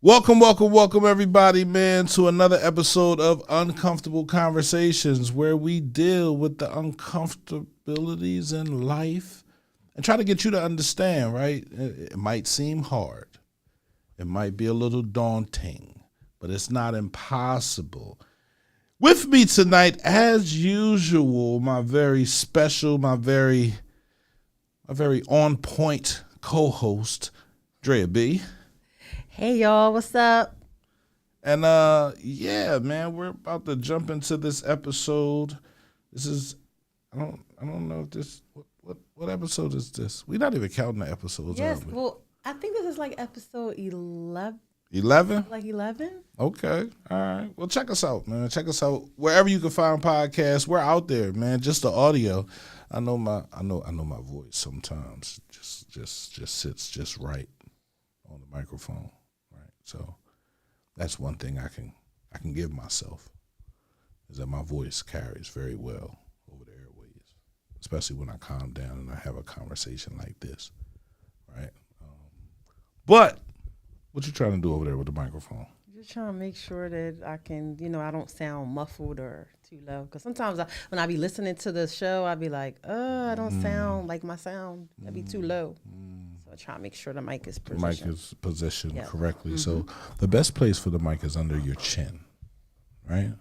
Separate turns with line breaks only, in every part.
Welcome, everybody, man, to another episode of Uncomfortable Conversations, where we deal with the uncomfortabilities in life and try to get you to understand, right? It might seem hard. It might be a little daunting, but it's not impossible. With me tonight, as usual, my very special, my very on point co-host, Drea B.
Hey y'all, what's up?
And yeah, man, we're about to jump into this episode. This is I don't know if this what episode is this? We're not even counting the episodes,
Yes,
are we?
well, I think this is like episode 11.
11?
Like 11?
Okay. All right. Well, check us out, man. Check us out wherever you can find podcasts. We're out there, man. Just the audio. I know my voice sometimes just sits just right on the microphone. So that's one thing I can give myself, is that my voice carries very well over the airways, especially when I calm down and I have a conversation like this, right? But what you trying to do over there with the microphone?
Just trying to make sure that I can, I don't sound muffled or too low. Because sometimes when I be listening to the show, I be like, I don't sound like my sound. That'd be too low. So I try to make sure the mic is positioned.
The mic is positioned correctly. So the best place for the mic is under your chin, right?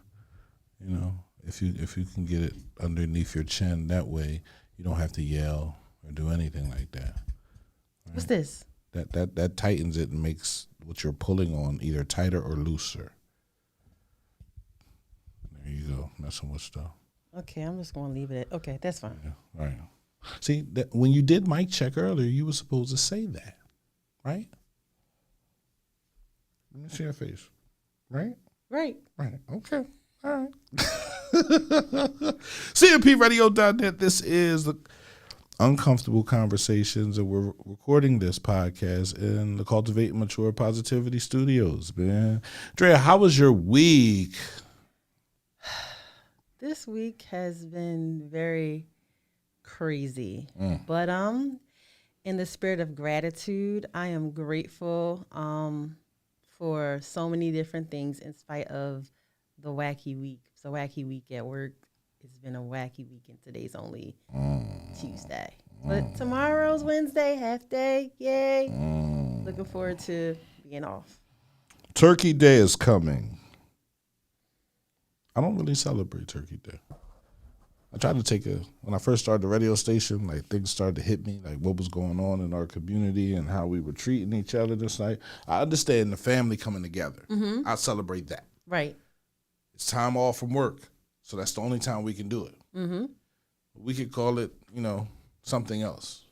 You know, if you can get it underneath your chin, that way you don't have to yell or do anything like that.
Right? What's this?
That tightens it and makes what you're pulling on either tighter or looser. There you go, messing with stuff.
Okay, I'm just going to leave it at, okay, that's fine.
Yeah, right. See, when you did mic check earlier, you were supposed to say that, right? Let me see your face. Right?
Right.
Okay. All right. CMPradio.net. This is the Uncomfortable Conversations, and we're recording this podcast in the Cultivate and Mature Positivity Studios, man. Drea, how was your week?
This week has been very crazy, but in the spirit of gratitude, I am grateful for so many different things in spite of the wacky week. It's a wacky week at work. It's been a wacky week, and today's only Tuesday. But tomorrow's Wednesday, half day. Yay. Looking forward to being off.
Turkey Day is coming. I don't really celebrate Turkey Day. I tried to when I first started the radio station, like things started to hit me, like what was going on in our community and how we were treating each other this night. I understand the family coming together. I celebrate that.
Right.
It's time off from work, so that's the only time we can do it. We could call it, something else.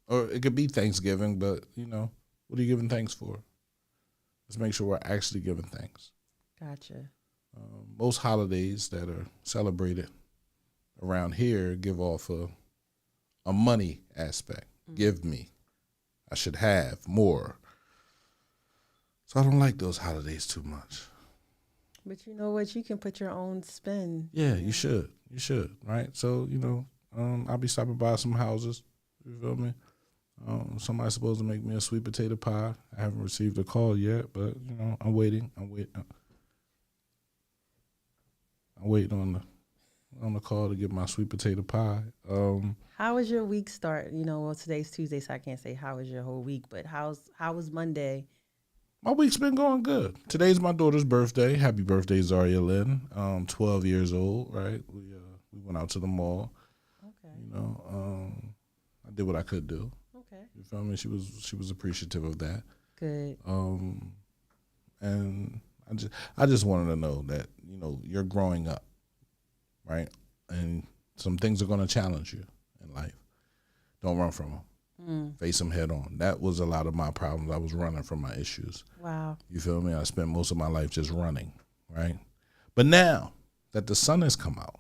Or it could be Thanksgiving, but, what are you giving thanks for? Let's make sure we're actually giving thanks.
Gotcha.
Most holidays that are celebrated around here give off a money aspect. Give me. I should have more. So I don't like those holidays too much.
But you know what? You can put your own spin.
Yeah, you should. You should, right? So, I'll be stopping by some houses. You feel me? Somebody's supposed to make me a sweet potato pie. I haven't received a call yet, but, I'm waiting. I'm waiting on the call to get my sweet potato pie.
How was your week start? Well, today's Tuesday, so I can't say how was your whole week, but how was Monday?
My week's been going good. Today's my daughter's birthday. Happy birthday, Zaria Lynn. 12 years old, right? We went out to the mall. Okay. I did what I could do.
Okay.
You feel me? She was appreciative of that.
Good.
And I just wanted to know that, you're growing up, right? And some things are going to challenge you in life. Don't run from them. Face them head on. That was a lot of my problems. I was running from my issues.
Wow.
You feel me? I spent most of my life just running, right? But now that the sun has come out,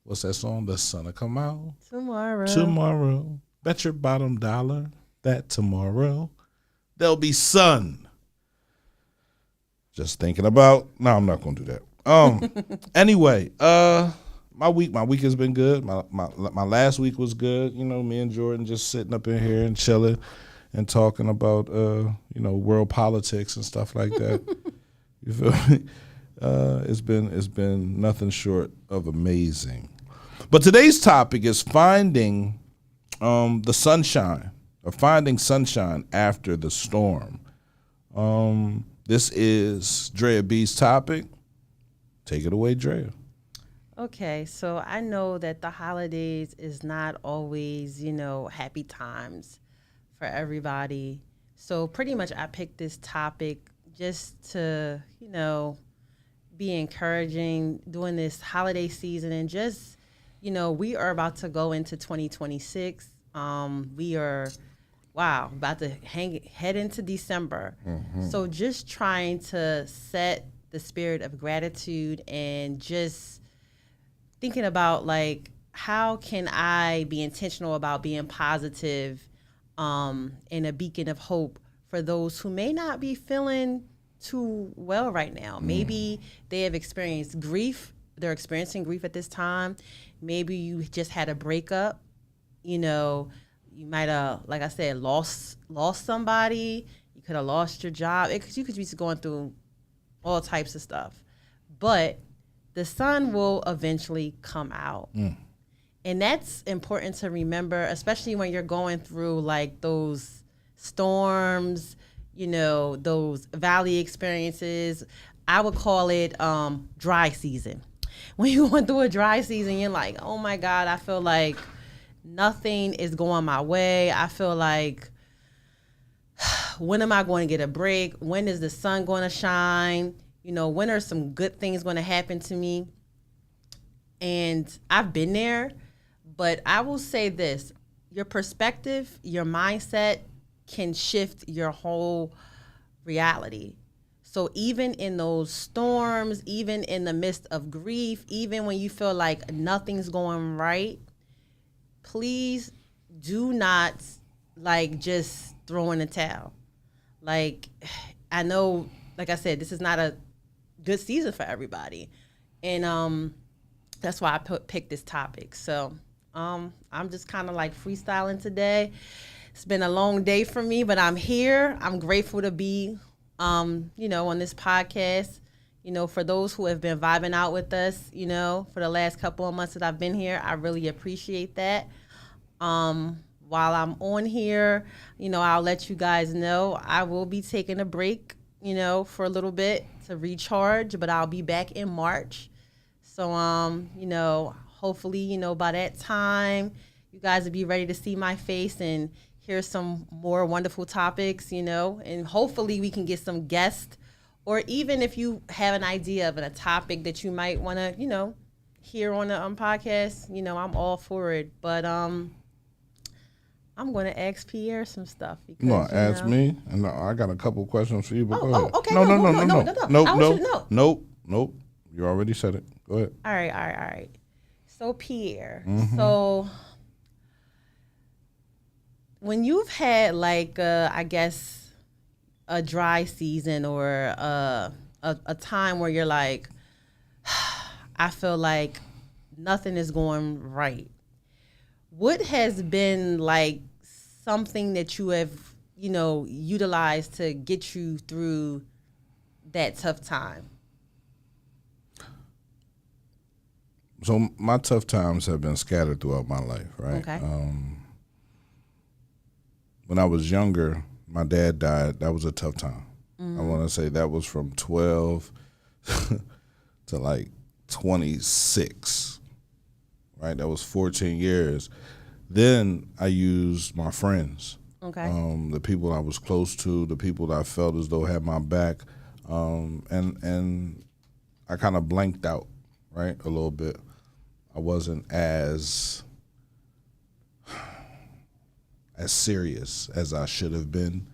what's that song? The sun will come out tomorrow. Bet your bottom dollar that tomorrow there'll be sun. Just thinking about. No, I'm not gonna do that. Anyway, my week has been good. My last week was good. Me and Jordan just sitting up in here and chilling, and talking about world politics and stuff like that. You feel me? It's been nothing short of amazing. But today's topic is finding the sunshine, or finding sunshine after the storm. This is Drea B's topic. Take it away, Drea.
Okay, so I know that the holidays is not always, happy times for everybody. So pretty much I picked this topic just to, be encouraging during this holiday season, and just, we are about to go into 2026. We are, about to head into December. So just trying to set the spirit of gratitude and just thinking about, like, how can I be intentional about being positive and a beacon of hope for those who may not be feeling too well right now. Maybe they have experienced grief. They're experiencing grief at this time. Maybe you just had a breakup. You might have, like I said, lost somebody. You could have lost your job. You could be going through all types of stuff. But the sun will eventually come out. And that's important to remember, especially when you're going through like those storms, those valley experiences. I would call it dry season. When you're going through a dry season, you're like, oh my God, I feel like nothing is going my way. I feel like, when am I going to get a break? When is the sun going to shine? When are some good things going to happen to me? And I've been there, but I will say this: your perspective, your mindset can shift your whole reality. So even in those storms, even in the midst of grief, even when you feel like nothing's going right, please do not just throw in the towel. I know, like I said, this is not a good season for everybody. And that's why I picked this topic. So I'm just kind of freestyling today. It's been a long day for me, but I'm here. I'm grateful to be, on this podcast. For those who have been vibing out with us, for the last couple of months that I've been here, I really appreciate that. While I'm on here, I'll let you guys know I will be taking a break, for a little bit to recharge, but I'll be back in March. So, hopefully, by that time, you guys will be ready to see my face and hear some more wonderful topics, and hopefully we can get some guests, or even if you have an idea of a topic that you might want to, hear on the podcast, I'm all for it. But, I'm going to ask Pierre some stuff. Because,
You want to ask me? And I got a couple questions for you, but go ahead.
Okay.
Nope. You already said it. Go ahead.
All right. So, Pierre, so when you've had I guess a dry season, or a time where you're like, I feel like nothing is going right, what has been something that you have, utilized to get you through that tough time?
So my tough times have been scattered throughout my life, right?
Okay.
When I was younger, my dad died. That was a tough time. I want to say that was from 12 to 26, right? That was 14 years. Then I used my friends, the people I was close to, the people that I felt as though had my back, and I kind of blanked out, right, a little bit. I wasn't as serious as I should have been,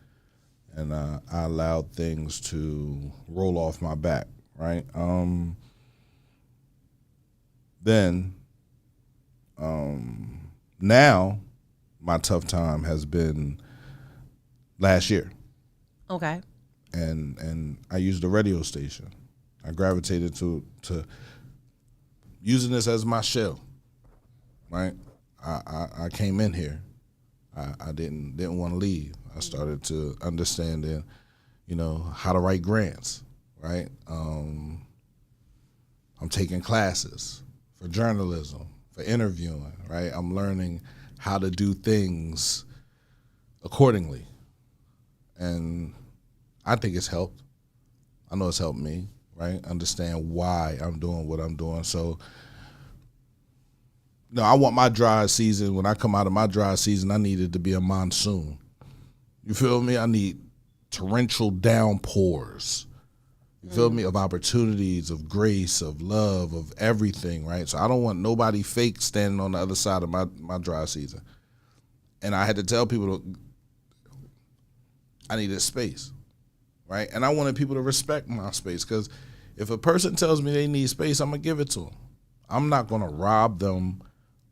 and I allowed things to roll off my back, right? Now my tough time has been last year.
Okay.
And I used the radio station. I gravitated to using this as my shell, right? I came in here. I didn't want to leave. I started to understanding, how to write grants, right? I'm taking classes for journalism, for interviewing, right? I'm learning how to do things accordingly. And I think it's helped. I know it's helped me, right? Understand why I'm doing what I'm doing. So, I want my dry season. When I come out of my dry season, I need it to be a monsoon. You feel me? I need torrential downpours. You feel me? Of opportunities, of grace, of love, of everything, right? So I don't want nobody fake standing on the other side of my dry season. And I had to tell people I needed space, right? And I wanted people to respect my space, because if a person tells me they need space, I'm going to give it to them. I'm not going to rob them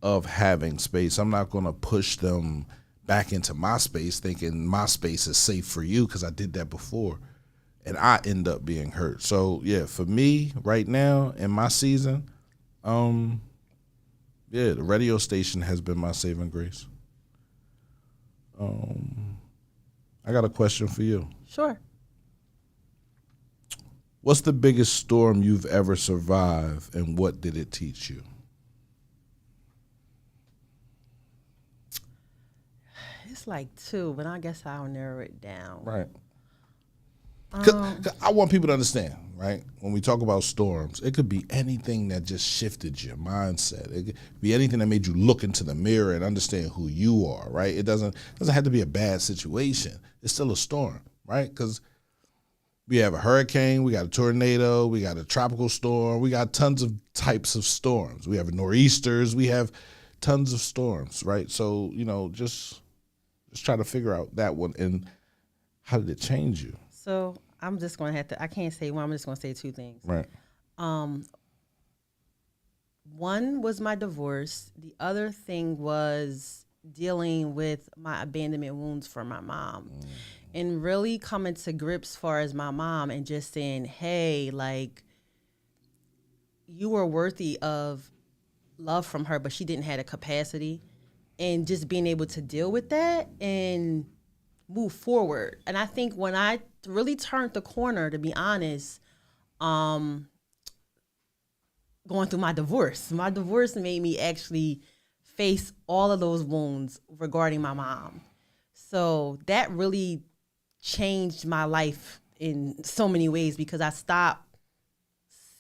of having space. I'm not going to push them back into my space thinking my space is safe for you, because I did that before and I end up being hurt. So yeah, for me right now in my season, the radio station has been my saving grace. I got a question for you.
Sure.
What's the biggest storm you've ever survived, and what did it teach you?
It's like two, but I guess I'll narrow it down.
Right. 'Cause I want people to understand, right? When we talk about storms, it could be anything that just shifted your mindset. It could be anything that made you look into the mirror and understand who you are, right? It doesn't have to be a bad situation. It's still a storm, right? Because we have a hurricane, we got a tornado, we got a tropical storm, we got tons of types of storms. We have nor'easters, we have tons of storms, right? So, just try to figure out that one, and how did it change you?
So I'm just going to have to, I can't say one, I'm just going to say two things.
Right.
One was my divorce. The other thing was dealing with my abandonment wounds for my mom. And really coming to grips as far as my mom and just saying, hey, like, you were worthy of love from her, but she didn't have the capacity. And just being able to deal with that and move forward. And I think when I really turned the corner, to be honest, going through my divorce made me actually face all of those wounds regarding my mom. So that really changed my life in so many ways, because I stopped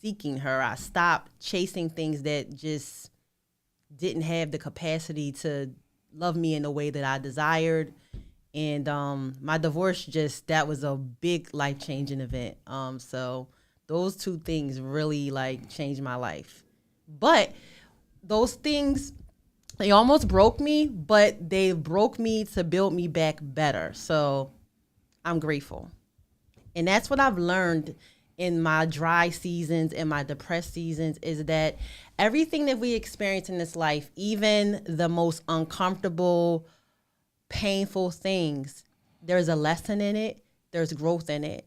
seeking her. I stopped chasing things that just didn't have the capacity to love me in the way that I desired. And my divorce, that was a big life-changing event. So those two things really changed my life. But those things, they almost broke me, but they broke me to build me back better. So I'm grateful. And that's what I've learned in my dry seasons and my depressed seasons, is that everything that we experience in this life, even the most uncomfortable, painful things, there's a lesson in it, there's growth in it.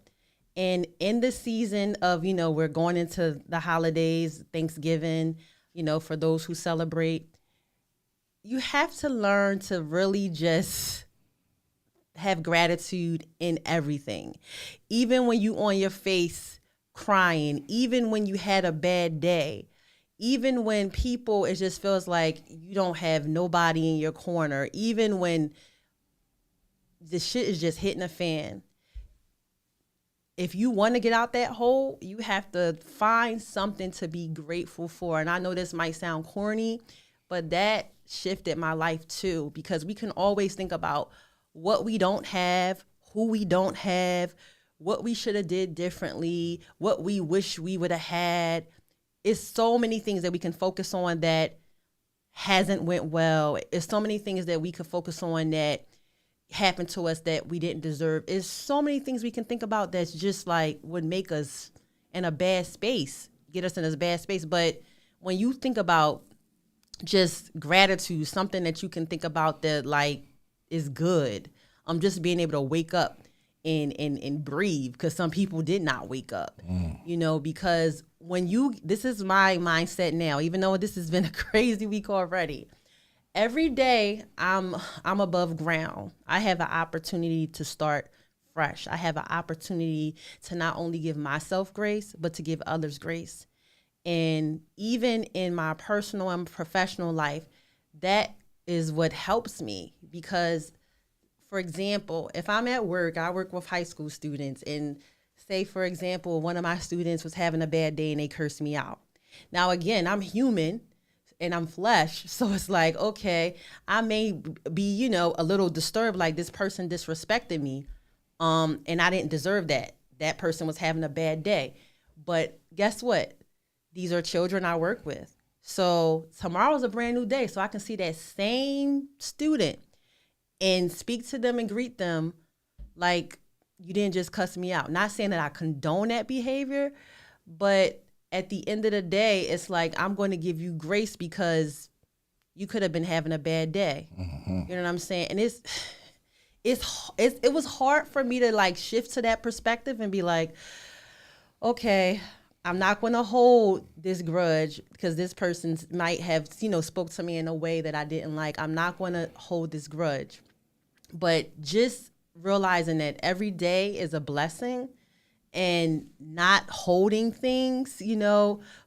And in the season of, we're going into the holidays, Thanksgiving, for those who celebrate, you have to learn to really just have gratitude in everything. Even when you on your face crying, even when you had a bad day, even when it just feels like you don't have nobody in your corner, even when the shit is just hitting a fan. If you want to get out that hole, you have to find something to be grateful for. And I know this might sound corny, but that shifted my life too, because we can always think about what we don't have, who we don't have, what we should have did differently, what we wish we would have had. It's so many things that we can focus on that hasn't went well. It's so many things that we could focus on that happened to us that we didn't deserve. It's so many things we can think about that's just would make us in a bad space, get us in this bad space. But when you think about just gratitude, something that you can think about that is good. Just being able to wake up and breathe, because some people did not wake up, because this is my mindset now, even though this has been a crazy week already. every day I'm above ground. I have an opportunity to start fresh. I have an opportunity to not only give myself grace, but to give others grace. And even in my personal and professional life, that is what helps me because, for example, if I'm at work, I work with high school students, and say, for example, one of my students was having a bad day and they cursed me out. Now, again, I'm human and I'm flesh. So it's like, okay, I may be, a little disturbed, like this person disrespected me. And I didn't deserve that. That person was having a bad day. But guess what? These are children I work with. So tomorrow's a brand new day. So I can see that same student and speak to them and greet them like you didn't just cuss me out. Not saying that I condone that behavior, but at the end of the day, it's like I'm going to give you grace because you could have been having a bad day. Mm-hmm. You know what I'm saying? And it was hard for me to like shift to that perspective and be like, okay, I'm not going to hold this grudge because this person might have, spoke to me in a way that I didn't like. I'm not going to hold this grudge. But just realizing that every day is a blessing and not holding things,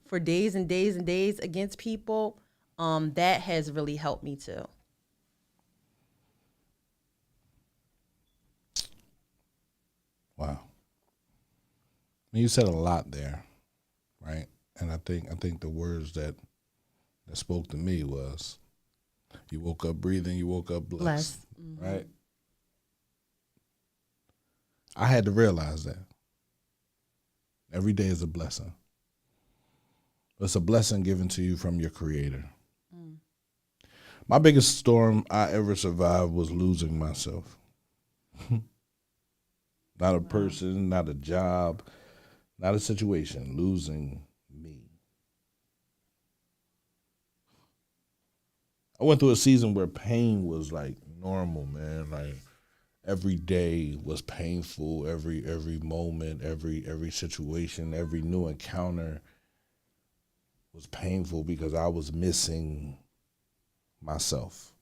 for days and days and days against people, that has really helped me too.
Wow. You said a lot there, right? And I think the words that spoke to me was, you woke up breathing, you woke up blessed. Mm-hmm. Right? I had to realize that. Every day is a blessing. It's a blessing given to you from your Creator. Mm. My biggest storm I ever survived was losing myself. Not a person, not a job, not a situation. Losing me. I went through a season where pain was like normal, man. Like every day was painful. Every moment, every situation, every new encounter was painful because I was missing myself.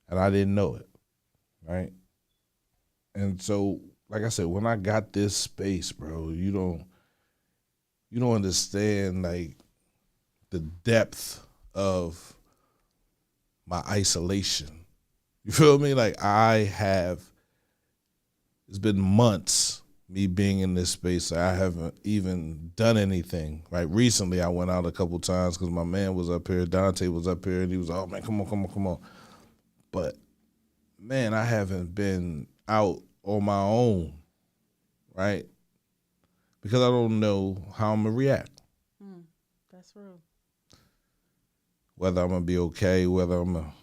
And I didn't know it, right? And so, like I said, when I got this space, bro, you don't understand like the depth of my isolation. You feel me? Like it's been months me being in this space. I haven't even done anything. Right? Recently I went out a couple times because my man was up here, Dante was up here, and he was like, oh man, come on. But man, I haven't been out on my own, right? Because I don't know how I'm gonna react.
That's real.
Whether I'm gonna be okay, whether I'm gonna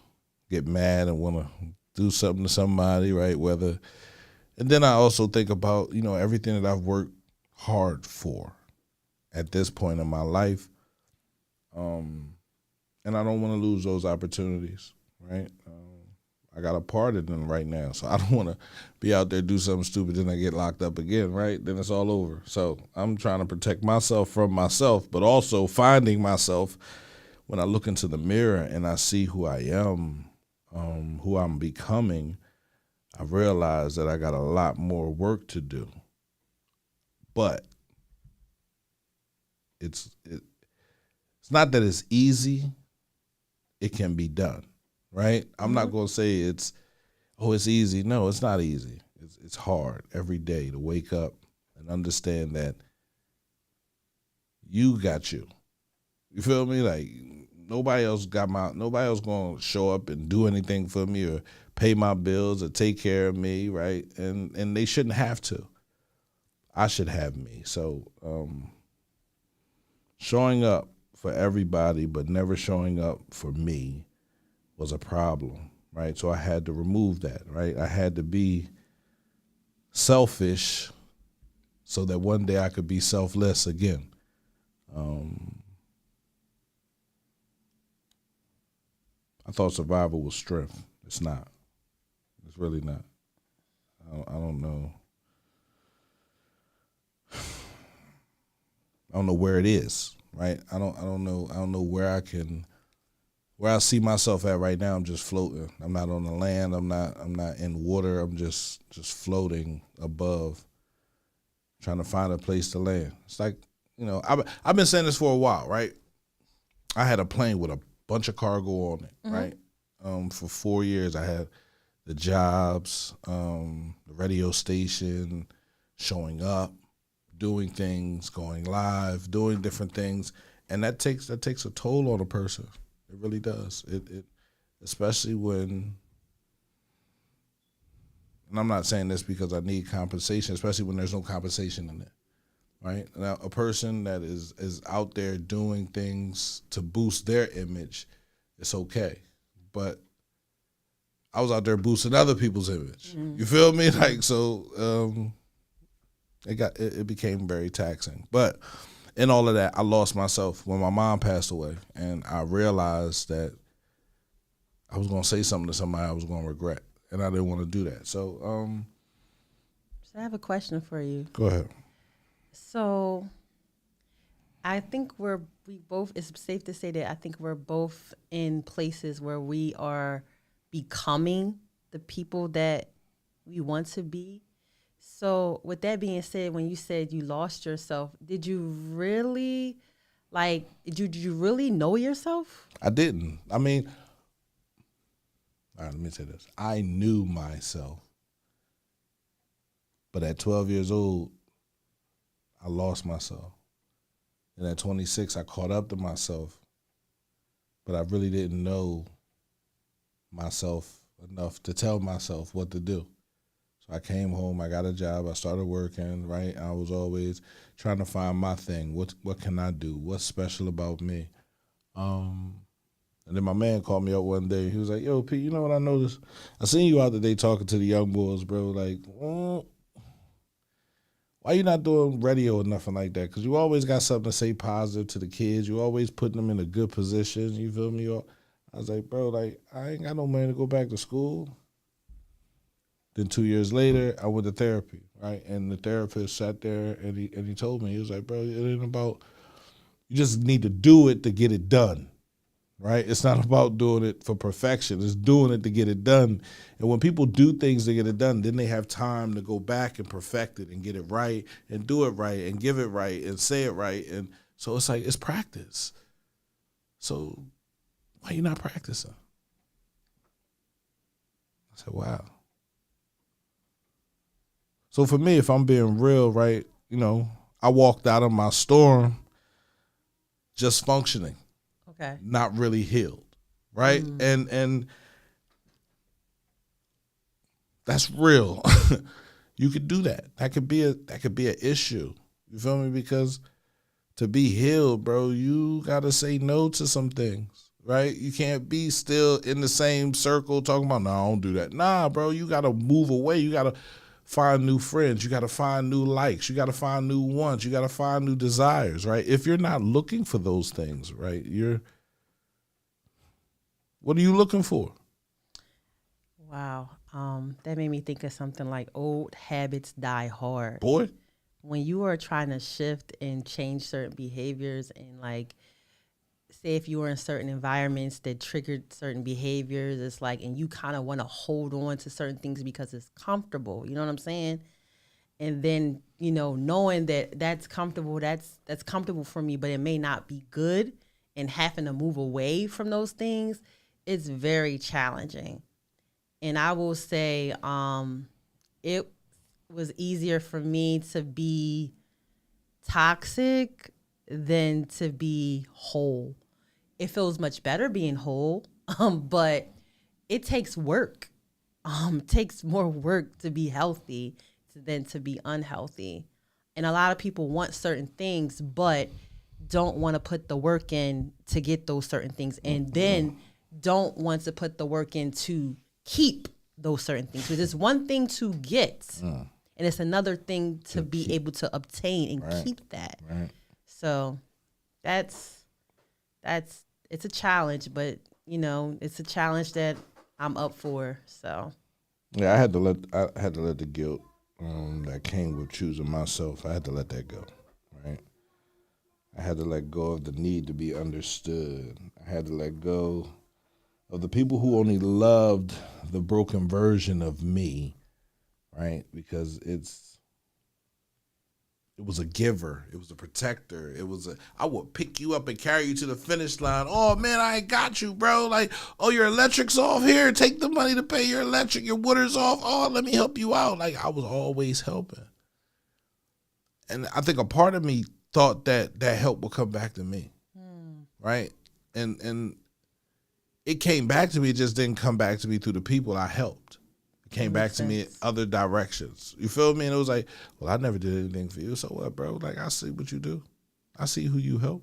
get mad and wanna do something to somebody, right? And then I also think about, everything that I've worked hard for at this point in my life. And I don't want to lose those opportunities, right? I got a part in them right now, so I don't want to be out there, do something stupid, and I get locked up again, right? Then it's all over. So I'm trying to protect myself from myself, but also finding myself when I look into the mirror and I see who I am, who I'm becoming. I realize that I got a lot more work to do, but it's not that it's easy. It can be done, right? I'm not going to say it's easy. No, it's not easy. It's hard every day to wake up and understand that you got you. You feel me? Like nobody else going to show up and do anything for me or pay my bills or take care of me, right? And they shouldn't have to. I should have me. So showing up for everybody but never showing up for me was a problem, right? So I had to remove that, right? I had to be selfish so that one day I could be selfless again. I thought survival was strength. It's not. It's really not. I don't know. I don't know where it is, right? I don't know where I can where I see myself at right now, I'm just floating. I'm not on the land. I'm not in water. I'm just floating above, trying to find a place to land. It's like, I've been saying this for a while, right? I had a plane with a bunch of cargo on it, right? For 4 years, I had the jobs, the radio station, showing up, doing things, going live, doing different things, and that takes a toll on a person. It really does. It especially when, and I'm not saying this because I need compensation, especially when there's no compensation in it, right? Now, a person that is out there doing things to boost their image, it's okay, but I was out there boosting other people's image. You feel me? Like, so it became very taxing. But in all of that, I lost myself when my mom passed away, and I realized that I was gonna say something to somebody I was gonna regret, and I didn't want to do that. So,
I have a question for you.
go ahead.
So, I think it's safe to say that I think we're both in places where we are becoming the people that we want to be. So with that being said, when you said you lost yourself, did you really did you really know yourself?
I didn't. I mean, all right, let me say this. I knew myself, but at 12 years old, I lost myself. And at 26, I caught up to myself, but I really didn't know myself enough to tell myself what to do. So I came home, I got a job, I started working, right? I was always trying to find my thing. What can I do? What's special about me? And then my man called me up one day. He was like, yo, Pete, you know what I noticed? I seen you out today talking to the young boys, bro. Like, why you not doing radio or nothing like that? Because you always got something to say positive to the kids. You always putting them in a good position. You feel me? I was like, bro, like, I ain't got no money to go back to school. Then 2 years later, I went to therapy, right? And the therapist sat there and he told me, he was like, bro, it ain't about, you just need to do it to get it done, right? It's not about doing it for perfection. It's doing it to get it done. And when people do things to get it done, then they have time to go back and perfect it and get it right and do it right and give it right and say it right. And so it's like, it's practice. So why you not practicing? I said, wow. So for me, if I'm being real, right, I walked out of my storm just functioning.
Okay.
Not really healed, right? And that's real. You could do that. That could be an issue. You feel me? Because to be healed, bro, you gotta say no to some things, right? You can't be still in the same circle talking about, no, I don't do that. Nah, bro, you gotta move away. You gotta find new friends. You gotta find new likes. You gotta find new wants. You gotta find new desires, right? If you're not looking for those things, right, what are you looking for?
Wow. That made me think of something like old habits die hard.
Boy.
When you are trying to shift and change certain behaviors and like, say if you were in certain environments that triggered certain behaviors, it's like, and you kind of want to hold on to certain things because it's comfortable. You know what I'm saying? And then, knowing that that's comfortable, that's comfortable for me, but it may not be good, and having to move away from those things, it's very challenging. And I will say it was easier for me to be toxic than to be whole. It feels much better being whole, but it takes work. It takes more work to be healthy than to be unhealthy. And a lot of people want certain things, but don't want to put the work in to get those certain things, and then don't want to put the work in to keep those certain things. Because it's one thing to get, and it's another thing to be able to obtain and keep that.
Right.
So that's it's a challenge, but it's a challenge that I'm up for. So
yeah, I had to let the guilt that came with choosing myself. I had to let that go. Right. I had to let go of the need to be understood. I had to let go of the people who only loved the broken version of me, right? Because it was a giver. It was a protector. I would pick you up and carry you to the finish line. Oh, man, I ain't got you, bro. Like, oh, your electric's off here. Take the money to pay your electric. Your water's off. Oh, let me help you out. Like, I was always helping. And I think a part of me thought that help would come back to me, right? And it came back to me. It just didn't come back to me through the people I helped. Came back to me in other directions. You feel me? And it was like, well, I never did anything for you. So what, bro? Like, I see what you do. I see who you help.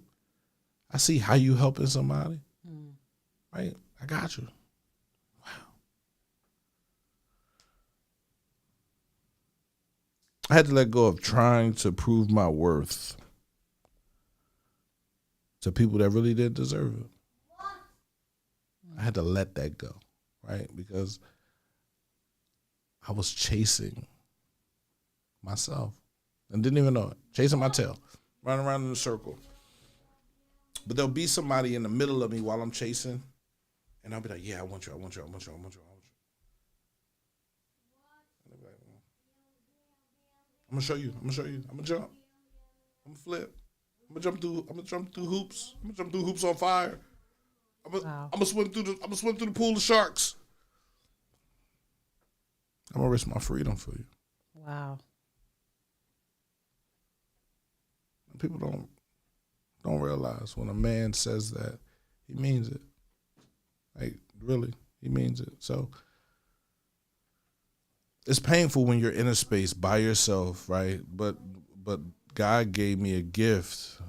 I see how you helping somebody. Right? I got you. Wow. I had to let go of trying to prove my worth to people that really didn't deserve it. I had to let that go, right? Because I was chasing myself and didn't even know it. Chasing my tail, running around in a circle. But there'll be somebody in the middle of me while I'm chasing, and I'll be like, yeah, I want you, I want you, I want you, I want you, I want you. Like, I'm gonna show you, I'm gonna show you, I'm gonna jump, I'm gonna flip, I'm gonna jump through hoops, I'm gonna jump through hoops on fire. I'm gonna swim through the pool of sharks. I'm gonna risk my freedom for you.
Wow.
People don't realize when a man says that, he means it. Like, really, he means it. So it's painful when you're in a space by yourself, right? But God gave me a gift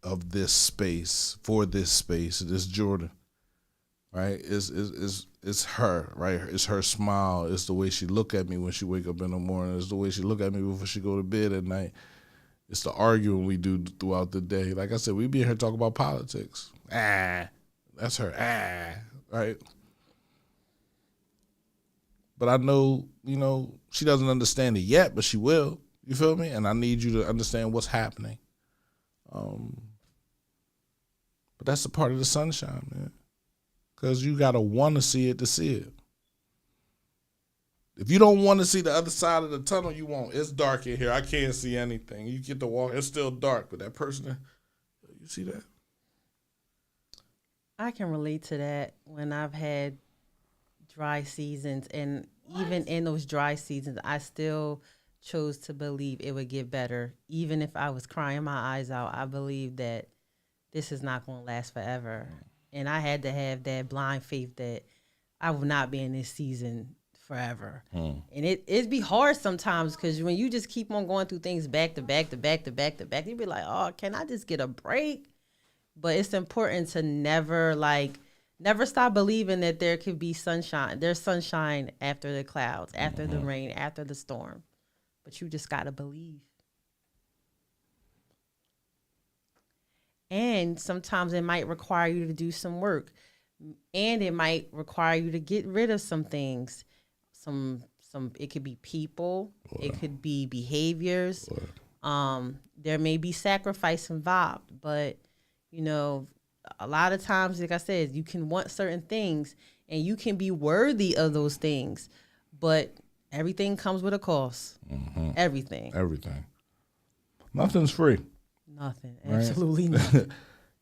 of this space, for this space, this Jordan. Right, it's her, right? It's her smile. It's the way she look at me when she wake up in the morning. It's the way she look at me before she go to bed at night. It's the arguing we do throughout the day. Like I said, we be here talking about politics. That's her. Right. But I know, she doesn't understand it yet, but she will. You feel me? And I need you to understand what's happening. But that's a part of the sunshine, man. Because you got to want to see it to see it. If you don't want to see the other side of the tunnel, you won't. It's dark in here. I can't see anything. You get to walk. It's still dark. But that person, you see that?
I can relate to that when I've had dry seasons. And even in those dry seasons, I still chose to believe it would get better. Even if I was crying my eyes out, I believed that this is not going to last forever. And I had to have that blind faith that I will not be in this season forever. And it'd be hard sometimes because when you just keep on going through things back to back to back to back to back, you'd be like, oh, can I just get a break? But it's important to never stop believing that there could be sunshine. There's sunshine after the clouds, after the rain, after the storm. But you just got to believe. And sometimes it might require you to do some work. And it might require you to get rid of some things. It could be people. It could be behaviors. There may be sacrifice involved. But, a lot of times, like I said, you can want certain things and you can be worthy of those things. But everything comes with a cost. Everything.
Nothing's free.
Nothing.
Right?
Absolutely nothing.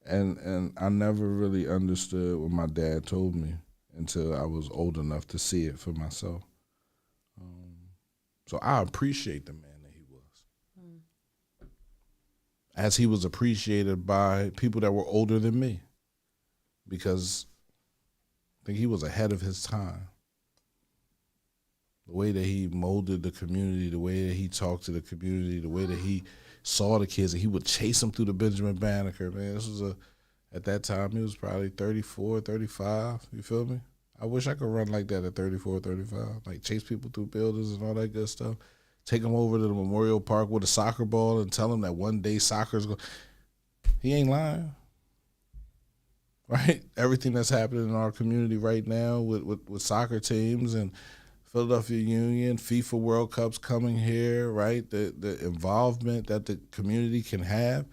and I never really understood what my dad told me until I was old enough to see it for myself. So I appreciate the man that he was. As he was appreciated by people that were older than me. Because I think he was ahead of his time. The way that he molded the community, the way that he talked to the community, the way that he saw the kids, and he would chase them through the Benjamin Banneker, man. This was at that time, he was probably 34, 35, you feel me? I wish I could run like that at 34, 35, like chase people through buildings and all that good stuff. Take them over to the Memorial Park with a soccer ball and tell them that one day soccer's going. He ain't lying, right? Everything that's happening in our community right now with soccer teams and Philadelphia Union, FIFA World Cups coming here, right? The involvement that the community can have.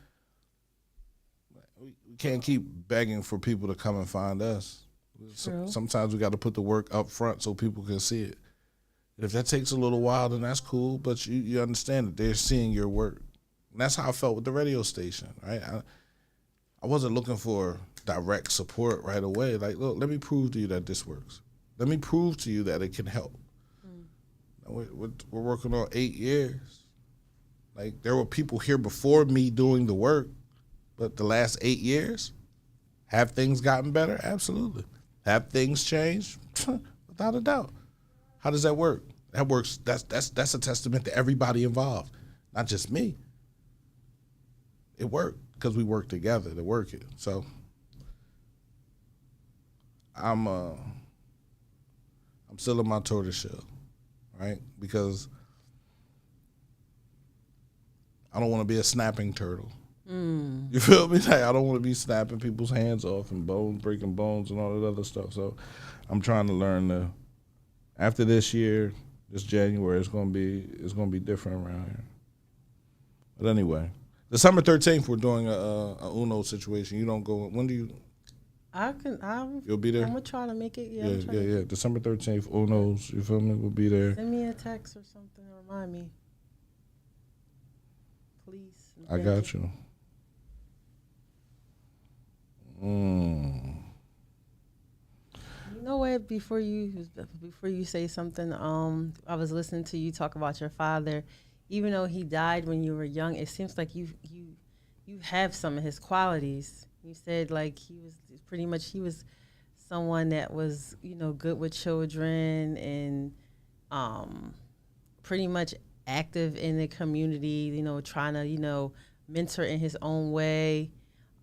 We can't keep begging for people to come and find us.
True.
Sometimes we got to put the work up front so people can see it. If that takes a little while, then that's cool, but you understand that they're seeing your work. And that's how I felt with the radio station, right? I wasn't looking for direct support right away. Like, look, let me prove to you that this works. Let me prove to you that it can help. We're working on 8 years. Like, there were people here before me doing the work, but the last 8 years, have things gotten better? Absolutely. Have things changed? Without a doubt. How does that work? That works. That's a testament to everybody involved, not just me. It worked because we worked together to work it. So I'm still in my tortoise shell, right? Because I don't want to be a snapping turtle. You feel me? Like, I don't want to be snapping people's hands off and breaking bones and all that other stuff. So I'm trying to learn after this year, this January, it's gonna be different around here. But anyway, December 13th, we're doing a Uno situation. You don't go. When do you?
You'll be there. I'm gonna try to make it.
Yeah. December 13th, Uno's. You feel me? We'll be there.
Send me a text or something to remind me, please.
I got you.
You know what? Before you say something, I was listening to you talk about your father. Even though he died when you were young, it seems like you have some of his qualities. You said like he was someone that was, good with children and pretty much active in the community, trying to, mentor in his own way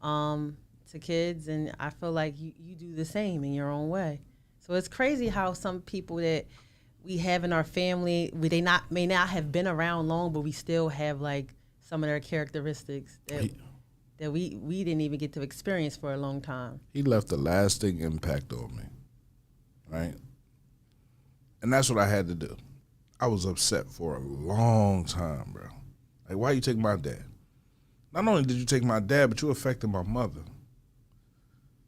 to kids. And I feel like you do the same in your own way. So it's crazy how some people that we have in our family, may not have been around long, but we still have like some of their characteristics that we didn't even get to experience for a long time.
He left a lasting impact on me, right? And that's what I had to do. I was upset for a long time, bro. Like, why you take my dad? Not only did you take my dad, but you affected my mother.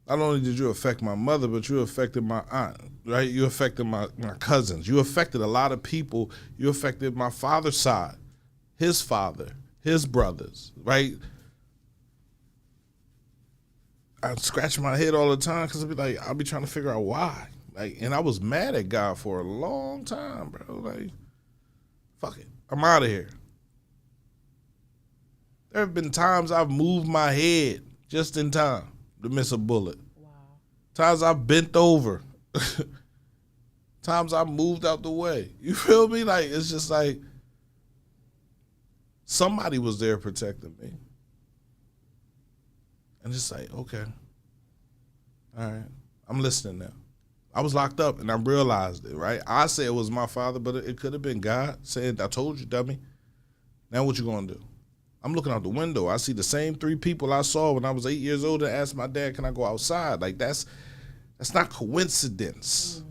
Not only did you affect my mother, but you affected my aunt, right? You affected my cousins. You affected a lot of people. You affected my father's side, his father, his brothers, right? I scratch my head all the time because I'll be trying to figure out why. Like, and I was mad at God for a long time, bro. Like, fuck it. I'm out of here. There have been times I've moved my head just in time to miss a bullet.
Wow.
Times I've bent over. Times I've moved out the way. You feel me? Like, it's just like somebody was there protecting me. And it's like, okay, all right, I'm listening now. I was locked up and I realized it, right? I said it was my father, but it could have been God saying, I told you, dummy. Now what you gonna do? I'm looking out the window. I see the same 3 people I saw when I was 8 years old and asked my dad, can I go outside? Like, that's not coincidence.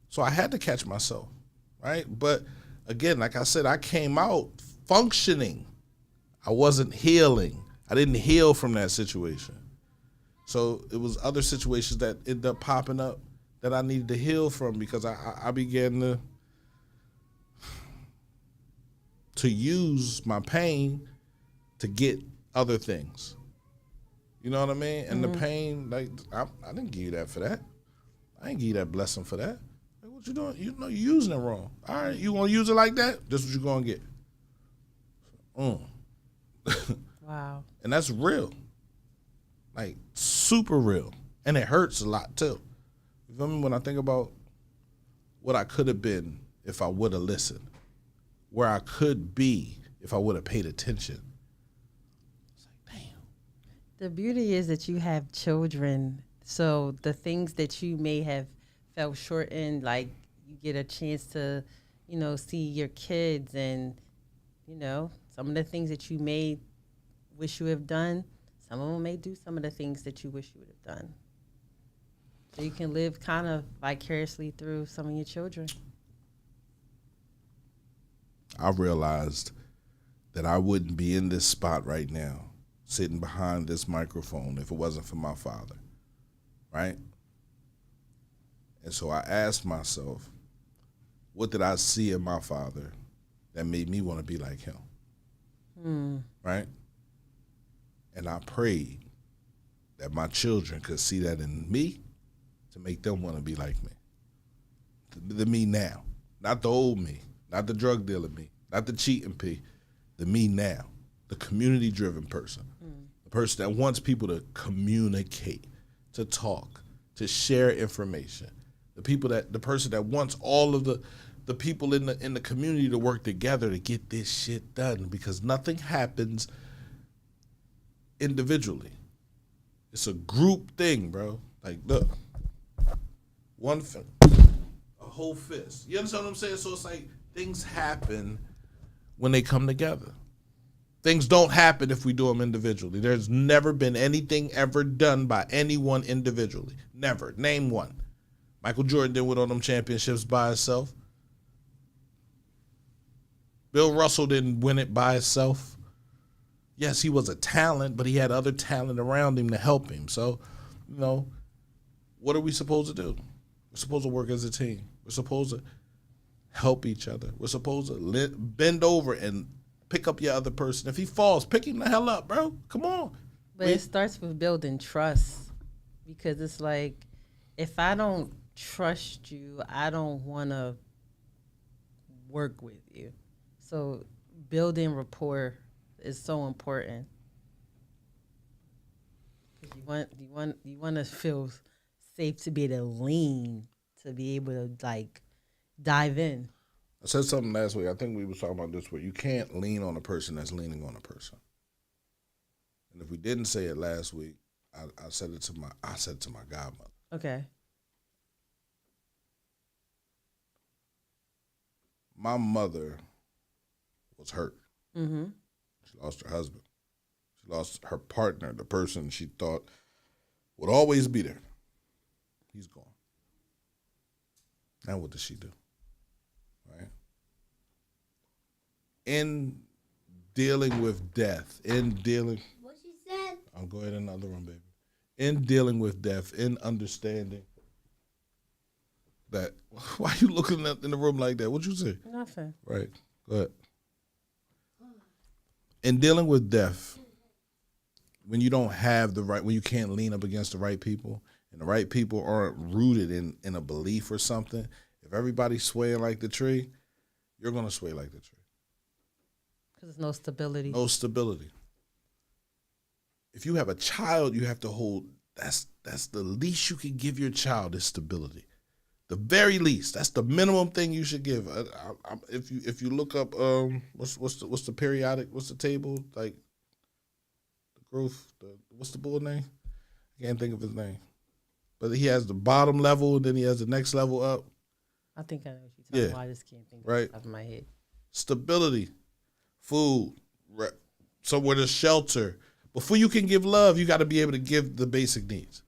So I had to catch myself, right? But again, like I said, I came out functioning. I wasn't healing. I didn't heal from that situation. So it was other situations that ended up popping up that I needed to heal from because I began to use my pain to get other things. You know what I mean? And the pain, like, I didn't give you that for that. I didn't give you that blessing for that. Like, what you doing? You know you're using it wrong. All right, you want to use it like that? This is what you're going to get.
Wow.
And that's real. Like, super real. And it hurts a lot, too. You feel me? When I think about what I could have been if I would have listened, where I could be if I would have paid attention. It's like, damn.
The beauty is that you have children, so the things that you may have fell short in, like, you get a chance to, see your kids and, some of the things that you may wish you have done, some of them may do some of the things that you wish you would have done. So you can live kind of vicariously through some of your children.
I realized that I wouldn't be in this spot right now, sitting behind this microphone, if it wasn't for my father. right? And so I asked myself, what did I see in my father that made me want to be like him, right? And I prayed that my children could see that in me to make them want to be like me. The me now, not the old me, not the drug dealer me, not the cheating P, the me now, the community-driven person, the person that wants people to communicate, to talk, to share information, the person that wants all of the people in the community to work together to get this shit done, because nothing happens individually. It's a group thing, bro. Like, look, one fist, a whole fist. You understand what I'm saying? So it's like things happen when they come together. Things don't happen if we do them individually. There's never been anything ever done by anyone individually. Never. Name one. Michael Jordan didn't win all them championships by himself. Bill Russell didn't win it by himself. Yes, he was a talent, but he had other talent around him to help him. So, what are we supposed to do? We're supposed to work as a team. We're supposed to help each other. We're supposed to bend over and pick up your other person. If he falls, pick him the hell up, bro. Come on.
But it starts with building trust, because it's like, if I don't trust you, I don't want to work with you. So building rapport is so important. You want to feel safe to be able to lean, to be able to like dive in.
I said something last week. I think we were talking about this, where you can't lean on a person that's leaning on a person. And if we didn't say it last week, I said it to my godmother.
Okay.
My mother was hurt.
Mm-hmm.
She lost her husband. She lost her partner, the person she thought would always be there. He's gone. Now what does she do? Right? In dealing with death,
What she said?
I'll go ahead in another room, baby. In dealing with death, in understanding that, why are you looking in the room like that? What'd you say?
Nothing.
Right. Go ahead. In dealing with death, when you don't have when you can't lean up against the right people, and the right people aren't rooted in a belief or something, if everybody's swaying like the tree, you're going to sway like the tree.
Because there's no stability.
No stability. If you have a child, you have to hold, that's the least you can give your child is stability. The very least. That's the minimum thing you should give. If you look up what's the periodic, what's the table, like the growth, what's the bull name? I can't think of his name. But he has the bottom level, and then he has the next level up.
I think I know what you're talking about. I just can't think of
right.
it off of my head.
Stability, food, somewhere to shelter. Before you can give love, you got to be able to give the basic needs.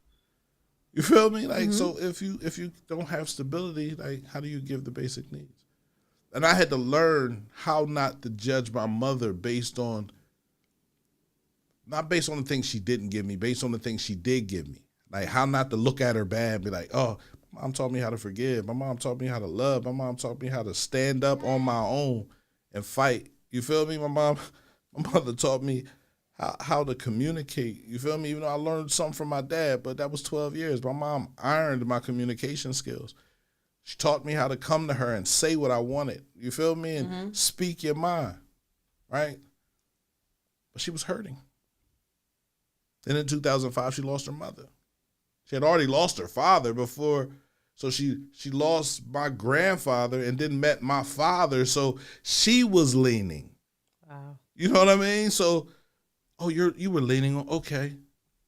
You feel me? Like, so if you don't have stability, like, how do you give the basic needs? And I had to learn how not to judge my mother not based on the things she didn't give me, based on the things she did give me. Like, how not to look at her bad and be like, oh, my mom taught me how to forgive. My mom taught me how to love. My mom taught me how to stand up on my own and fight. You feel me? My mother taught me how to communicate. You feel me? Even though I learned something from my dad, but that was 12 years. My mom ironed my communication skills. She taught me how to come to her and say what I wanted. You feel me? And speak your mind, right? But she was hurting. Then in 2005, she lost her mother. She had already lost her father before, so she lost my grandfather and then met my father, so she was leaning.
Wow.
You know what I mean? So, oh, you were leaning on, okay.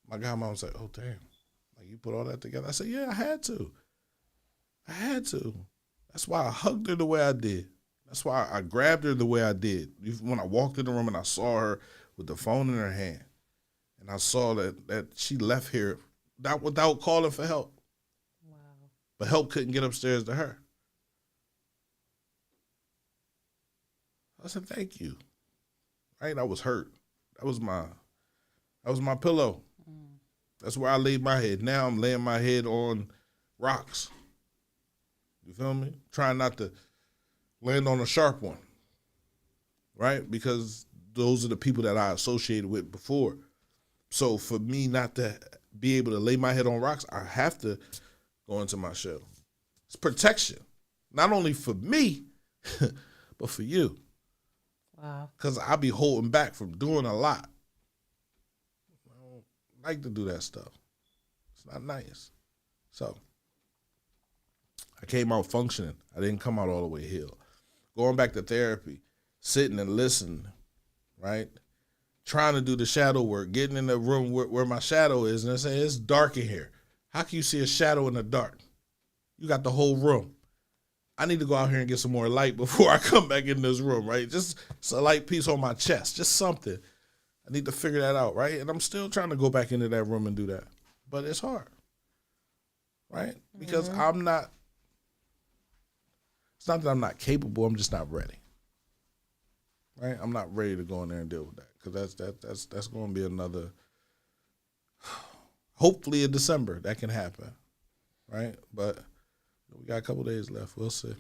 My godmom was like, oh, damn. Like, you put all that together? I said, yeah, I had to. That's why I hugged her the way I did. That's why I grabbed her the way I did. When I walked in the room and I saw her with the phone in her hand, and I saw that she left here without calling for help.
Wow.
But help couldn't get upstairs to her. I said, thank you. Right? I was hurt. That was my pillow. That's where I laid my head. Now I'm laying my head on rocks. You feel me? Trying not to land on a sharp one, right? Because those are the people that I associated with before. So for me not to be able to lay my head on rocks, I have to go into my shell. It's protection, not only for me, but for you.
Wow.
Because I be holding back from doing a lot. I don't like to do that stuff. It's not nice. So I came out functioning. I didn't come out all the way healed. Going back to therapy, sitting and listening, right? Trying to do the shadow work, getting in the room where my shadow is, and I say, it's dark in here. How can you see a shadow in the dark? You got the whole room. I need to go out here and get some more light before I come back in this room, right? Just a light piece on my chest, just something. I need to figure that out, right? And I'm still trying to go back into that room and do that. But it's hard, right? Because it's not that I'm not capable, I'm just not ready, right? I'm not ready to go in there and deal with that because that's going to be another, hopefully in December, that can happen, right? But we got a couple days left. We'll see.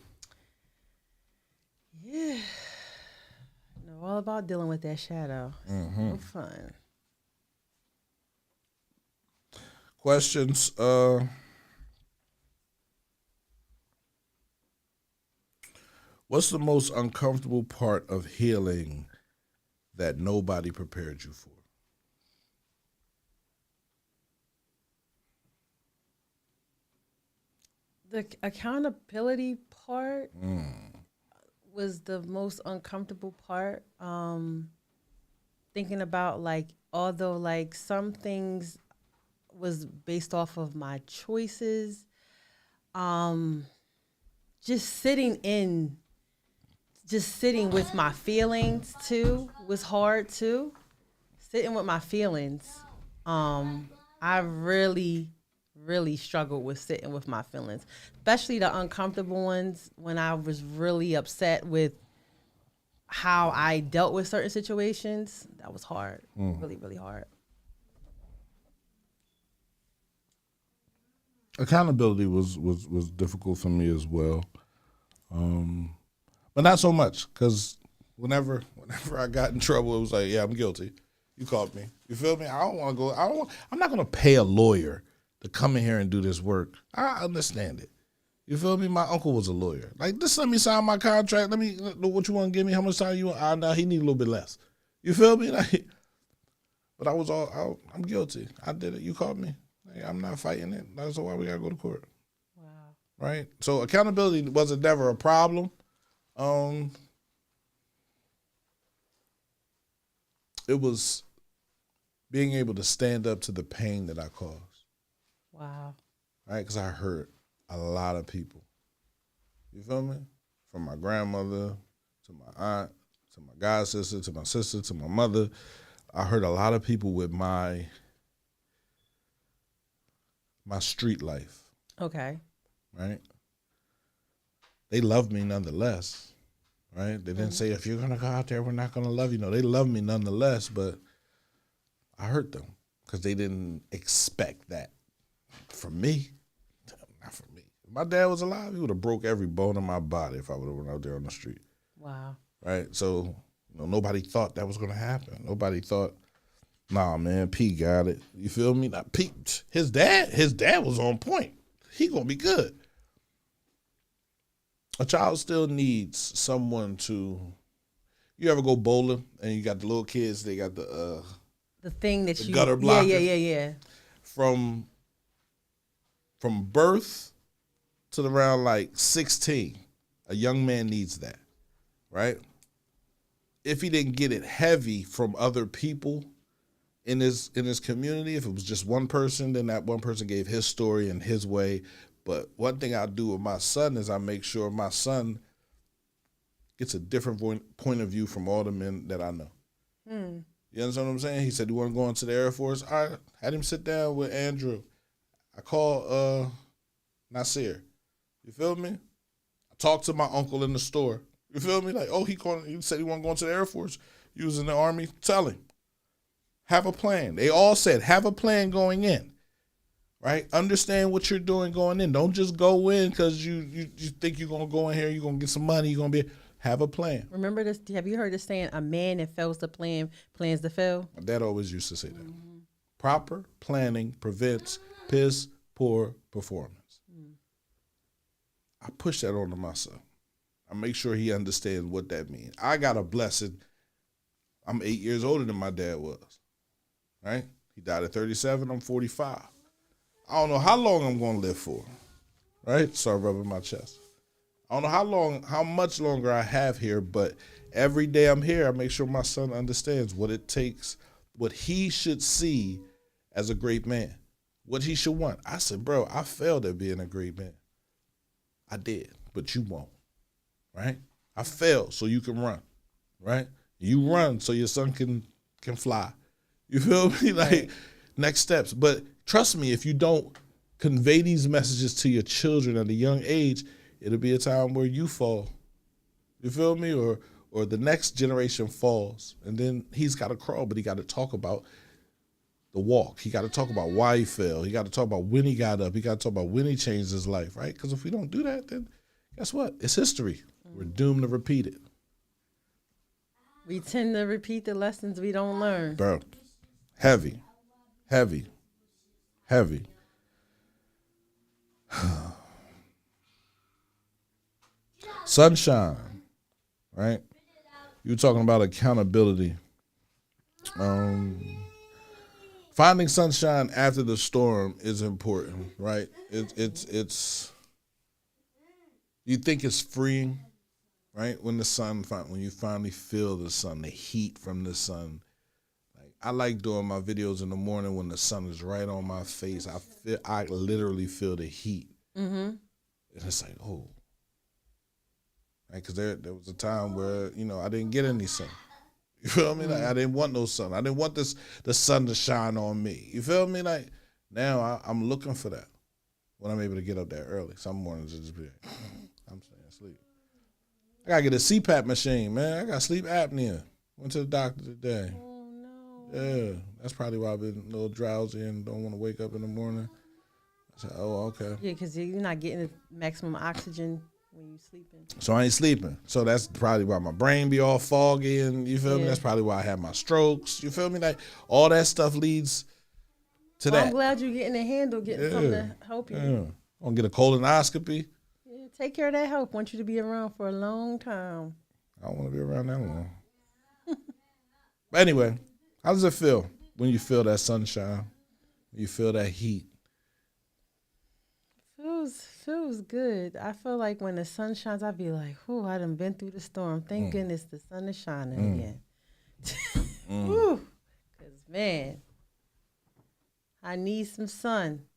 Yeah. Know all about dealing with that shadow. No fun.
Questions. What's the most uncomfortable part of healing that nobody prepared you for?
The accountability part was the most uncomfortable part. Thinking about although some things was based off of my choices, just sitting with my feelings too was hard too. Sitting with my feelings, I really struggled with sitting with my feelings, especially the uncomfortable ones when I was really upset with how I dealt with certain situations. That was hard, really, really hard.
Accountability was difficult for me as well, but not so much because whenever I got in trouble, it was like, yeah, I'm guilty. You caught me. You feel me? I don't want to go. I'm not going to pay a lawyer to come in here and do this work. I understand it. You feel me? My uncle was a lawyer. Like, just let me sign my contract. Let me know what you want to give me. How much time you want? Now he need a little bit less. You feel me? Like, but I'm guilty. I did it. You caught me. Like, I'm not fighting it. That's why we got to go to court.
Wow.
Right? So accountability wasn't never a problem. It was being able to stand up to the pain that I caused.
Wow.
Right? Because I hurt a lot of people. You feel me? From my grandmother to my aunt to my god sister to my sister to my mother. I hurt a lot of people with my street life.
Okay.
Right? They love me nonetheless. Right? They didn't say, if you're going to go out there, we're not going to love you. No, they love me nonetheless, but I hurt them because they didn't expect that from me. Not from me. If my dad was alive, he would have broke every bone in my body if I would have went out there on the street.
Wow.
Right? So, nobody thought that was going to happen. Nobody thought, nah, man, P got it. You feel me? Now, P, his dad was on point. He going to be good. A child still needs someone to. You ever go bowling and you got the little kids? They got the
thing that
the gutter blocker.
Yeah.
From birth to around like 16, a young man needs that, right? If he didn't get it heavy from other people in his community, if it was just one person, then that one person gave his story in his way. But one thing I do with my son is I make sure my son gets a different point of view from all the men that I know. You understand what I'm saying? He said, you want to go into the Air Force? All right, had him sit down with Andrew. I called Nasir. You feel me? I talked to my uncle in the store. You feel me? Like, oh, he said he want to go into the Air Force. You was in the Army. Tell him. Have a plan. They all said, have a plan going in, right? Understand what you're doing going in. Don't just go in because you think you're going to go in here, you're going to get some money, you're going to be, have a plan.
Remember this? Have you heard the saying, a man that fails to plan, plans to fail?
My dad always used to say that. Proper planning prevents piss poor performance. I push that onto my son. I make sure he understands what that means. I got a blessing. I'm 8 years older than my dad was, right? He died at 37. I'm 45. I don't know how long I'm going to live for, right? Start rubbing my chest. I don't know how much longer I have here, but every day I'm here, I make sure my son understands what it takes, what he should see as a great man, what he should want. I said, bro, I failed at being a great man. I did, but you won't, right? I failed so you can run, right? You run so your son can fly. You feel me? Like, next steps. But trust me, if you don't convey these messages to your children at a young age, it'll be a time where you fall. You feel me? Or the next generation falls. And then he's got to crawl, but he got to talk about the walk. He got to talk about why he fell. He got to talk about when he got up. He got to talk about when he changed his life, right? Because if we don't do that, then guess what? It's history. We're doomed to repeat it.
We tend to repeat the lessons we don't learn.
Bro, heavy. Sunshine, right? You were talking about accountability. Finding sunshine after the storm is important, right? It's you think it's freeing, right? When you finally feel the sun, the heat from the sun. Like, I like doing my videos in the morning when the sun is right on my face. I literally feel the heat, and it's like, oh, right? Because there was a time where I didn't get any sun. You feel me? Like, I didn't want no sun. I didn't want the sun to shine on me. You feel me? Like, now I'm looking for that when I'm able to get up that early. Some mornings it just be like, I'm staying asleep. I gotta get a CPAP machine, man. I got sleep apnea. Went to the doctor today.
Oh, no.
Yeah, that's probably why I've been a little drowsy and don't want to wake up in the morning. I said, oh, okay.
Yeah, because you're not getting the maximum oxygen when you're sleeping.
So I ain't sleeping. So that's probably why my brain be all foggy and you feel me? That's probably why I have my strokes. You feel me? Like, all that stuff leads to that.
I'm glad you're getting a handle, getting something to help you.
Yeah. I'm gonna get a colonoscopy.
Yeah, take care of that help. Want you to be around for a long time.
I don't want to be around that long. But anyway, how does it feel when you feel that sunshine? When you feel that heat?
Feels good. I feel like when the sun shines, I be like, "Whew, I done been through the storm. Thank goodness the sun is shining again." Whew, 'cause man, I need some sun.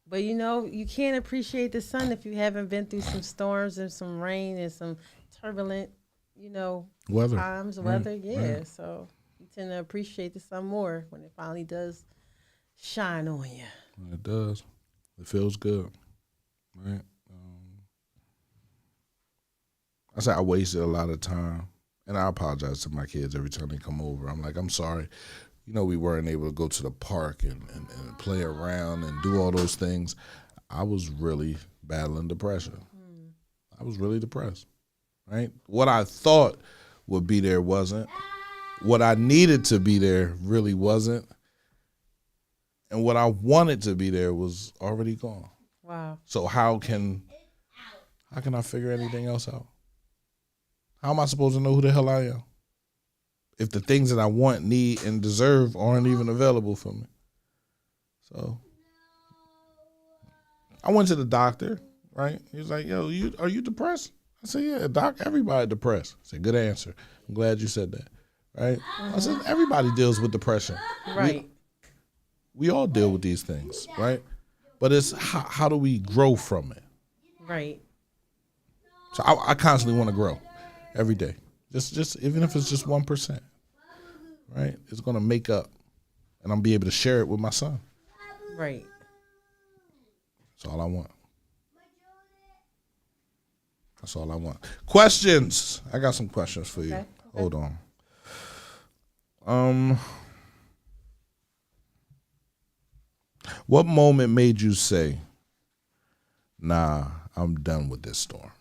But you can't appreciate the sun if you haven't been through some storms and some rain and some turbulent,
Weather.
times, weather. Yeah, so you tend to appreciate the sun more when it finally does shine on you.
It does. It feels good, right? I say I wasted a lot of time, and I apologize to my kids every time they come over. I'm like, I'm sorry. We weren't able to go to the park and play around and do all those things. I was really battling depression. I was really depressed, right? What I thought would be there wasn't. What I needed to be there really wasn't. And what I wanted to be there was already gone.
Wow.
So how can I figure anything else out? How am I supposed to know who the hell I am if the things that I want, need, and deserve aren't even available for me? So I went to the doctor, right? He was like, yo, are you depressed? I said, yeah, doc, everybody depressed. I said, good answer. I'm glad you said that, right? I said, everybody deals with depression.
Right.
We all deal with these things, right? But it's how do we grow from it?
Right.
So I constantly want to grow every day. Just even if it's just 1%, right? It's gonna make up, and I'm be able to share it with my son.
Right.
That's all I want. That's all I want. Questions. I got some questions for you.
Okay.
Hold on. What moment made you say, "Nah, I'm done with this storm"?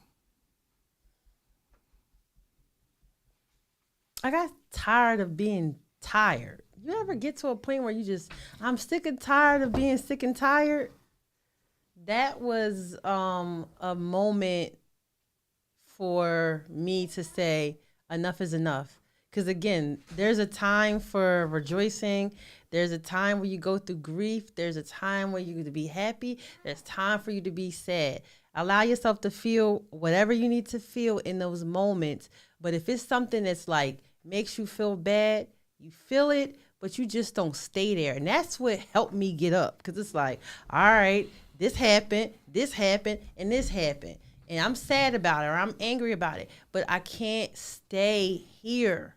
I got tired of being tired. You ever get to a point where you just, I'm sick and tired of being sick and tired? That was a moment for me to say enough is enough. Because again, there's a time for rejoicing. There's a time where you go through grief. There's a time where you to be happy. There's time for you to be sad. Allow yourself to feel whatever you need to feel in those moments. But if it's something that's like makes you feel bad, you feel it, but you just don't stay there. And that's what helped me get up. Because it's like, all right, this happened, and this happened. And I'm sad about it or I'm angry about it. But I can't stay here.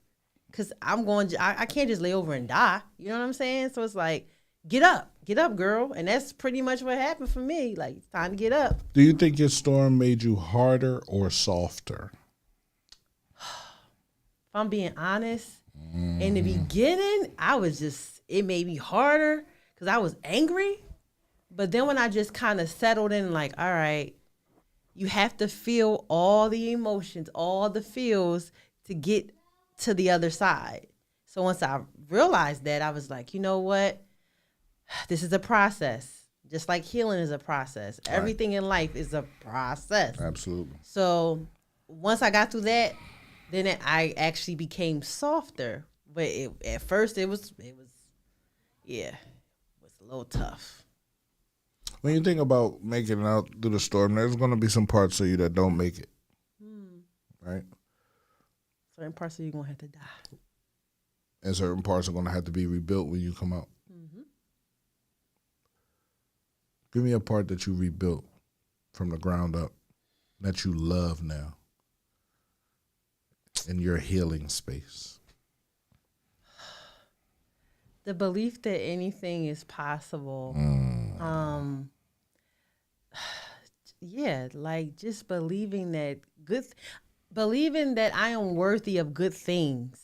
Because I can't just lay over and die. You know what I'm saying? So it's like, get up, girl. And that's pretty much what happened for me. Like, it's time to get up.
Do you think your storm made you harder or softer?
If I'm being honest, in the beginning, it made me harder because I was angry. But then when I just kind of settled in, like, all right, you have to feel all the emotions, all the feels to get to the other side. So once I realized that, I was like, you know what? This is a process. Just like healing is a process. Right. Everything in life is a process.
Absolutely.
So once I got through that, then I actually became softer. But at first it was a little tough.
When you think about making it out through the storm, there's going to be some parts of you that don't make it. Right?
Certain parts of you going to have to die.
And certain parts are going to have to be rebuilt when you come out.
Mm-hmm.
Give me a part that you rebuilt from the ground up that you love now in your healing space.
The belief that anything is possible. Like just believing that I am worthy of good things.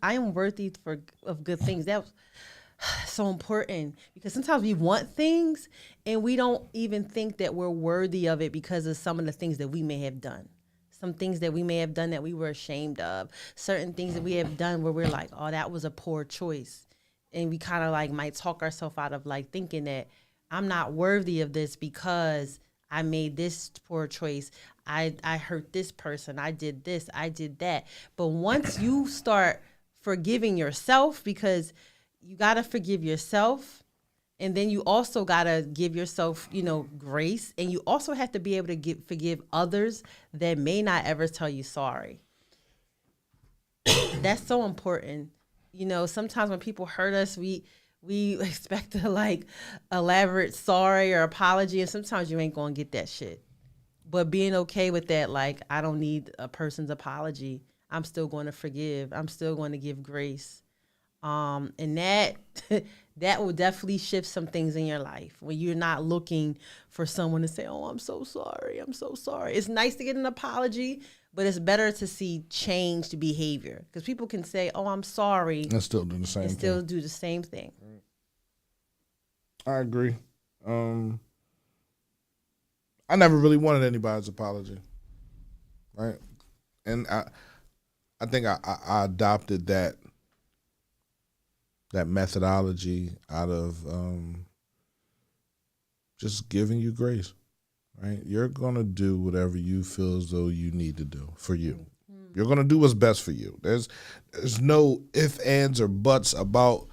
I am worthy of good things. That was so important because sometimes we want things and we don't even think that we're worthy of it because of some of the things that we may have done. Some things that we may have done that we were ashamed of. Certain things that we have done where we're like, oh, that was a poor choice. And we kind of like might talk ourselves out of like thinking that I'm not worthy of this because I made this poor choice. I hurt this person. I did this. I did that. But once you start forgiving yourself, because you got to forgive yourself, and then you also got to give yourself, grace. And you also have to be able to forgive others that may not ever tell you sorry. That's so important. Sometimes when people hurt us, we expect to like elaborate sorry or apology, and sometimes you ain't gonna get that shit. But being okay with that, like I don't need a person's apology. I'm still going to forgive. I'm still going to give grace. And that that will definitely shift some things in your life when you're not looking for someone to say, "Oh, I'm so sorry. I'm so sorry." It's nice to get an apology, but it's better to see changed behavior because people can say, "Oh, I'm sorry,"
and still do the same thing.
Still do the same thing.
I agree. I never really wanted anybody's apology, right? And I think I adopted that methodology out of just giving you grace, right? You're going to do whatever you feel as though you need to do for you. You're going to do what's best for you. There's no ifs, ands, or buts about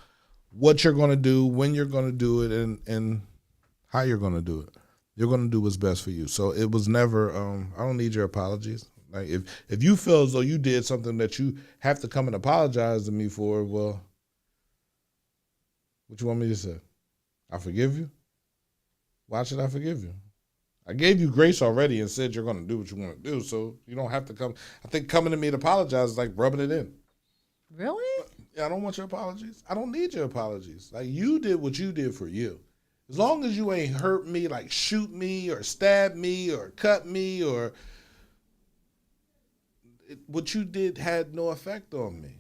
what you're going to do, when you're going to do it, and how you're going to do it. You're going to do what's best for you. So it was never, I don't need your apologies. Like if you feel as though you did something that you have to come and apologize to me for, well, what you want me to say? I forgive you? Why should I forgive you? I gave you grace already and said you're going to do what you want to do, so you don't have to come. I think coming to me to apologize is like rubbing it in.
Really?
Yeah, I don't want your apologies. I don't need your apologies. Like, you did what you did for you. As long as you ain't hurt me, like shoot me or stab me or cut me or what you did had no effect on me.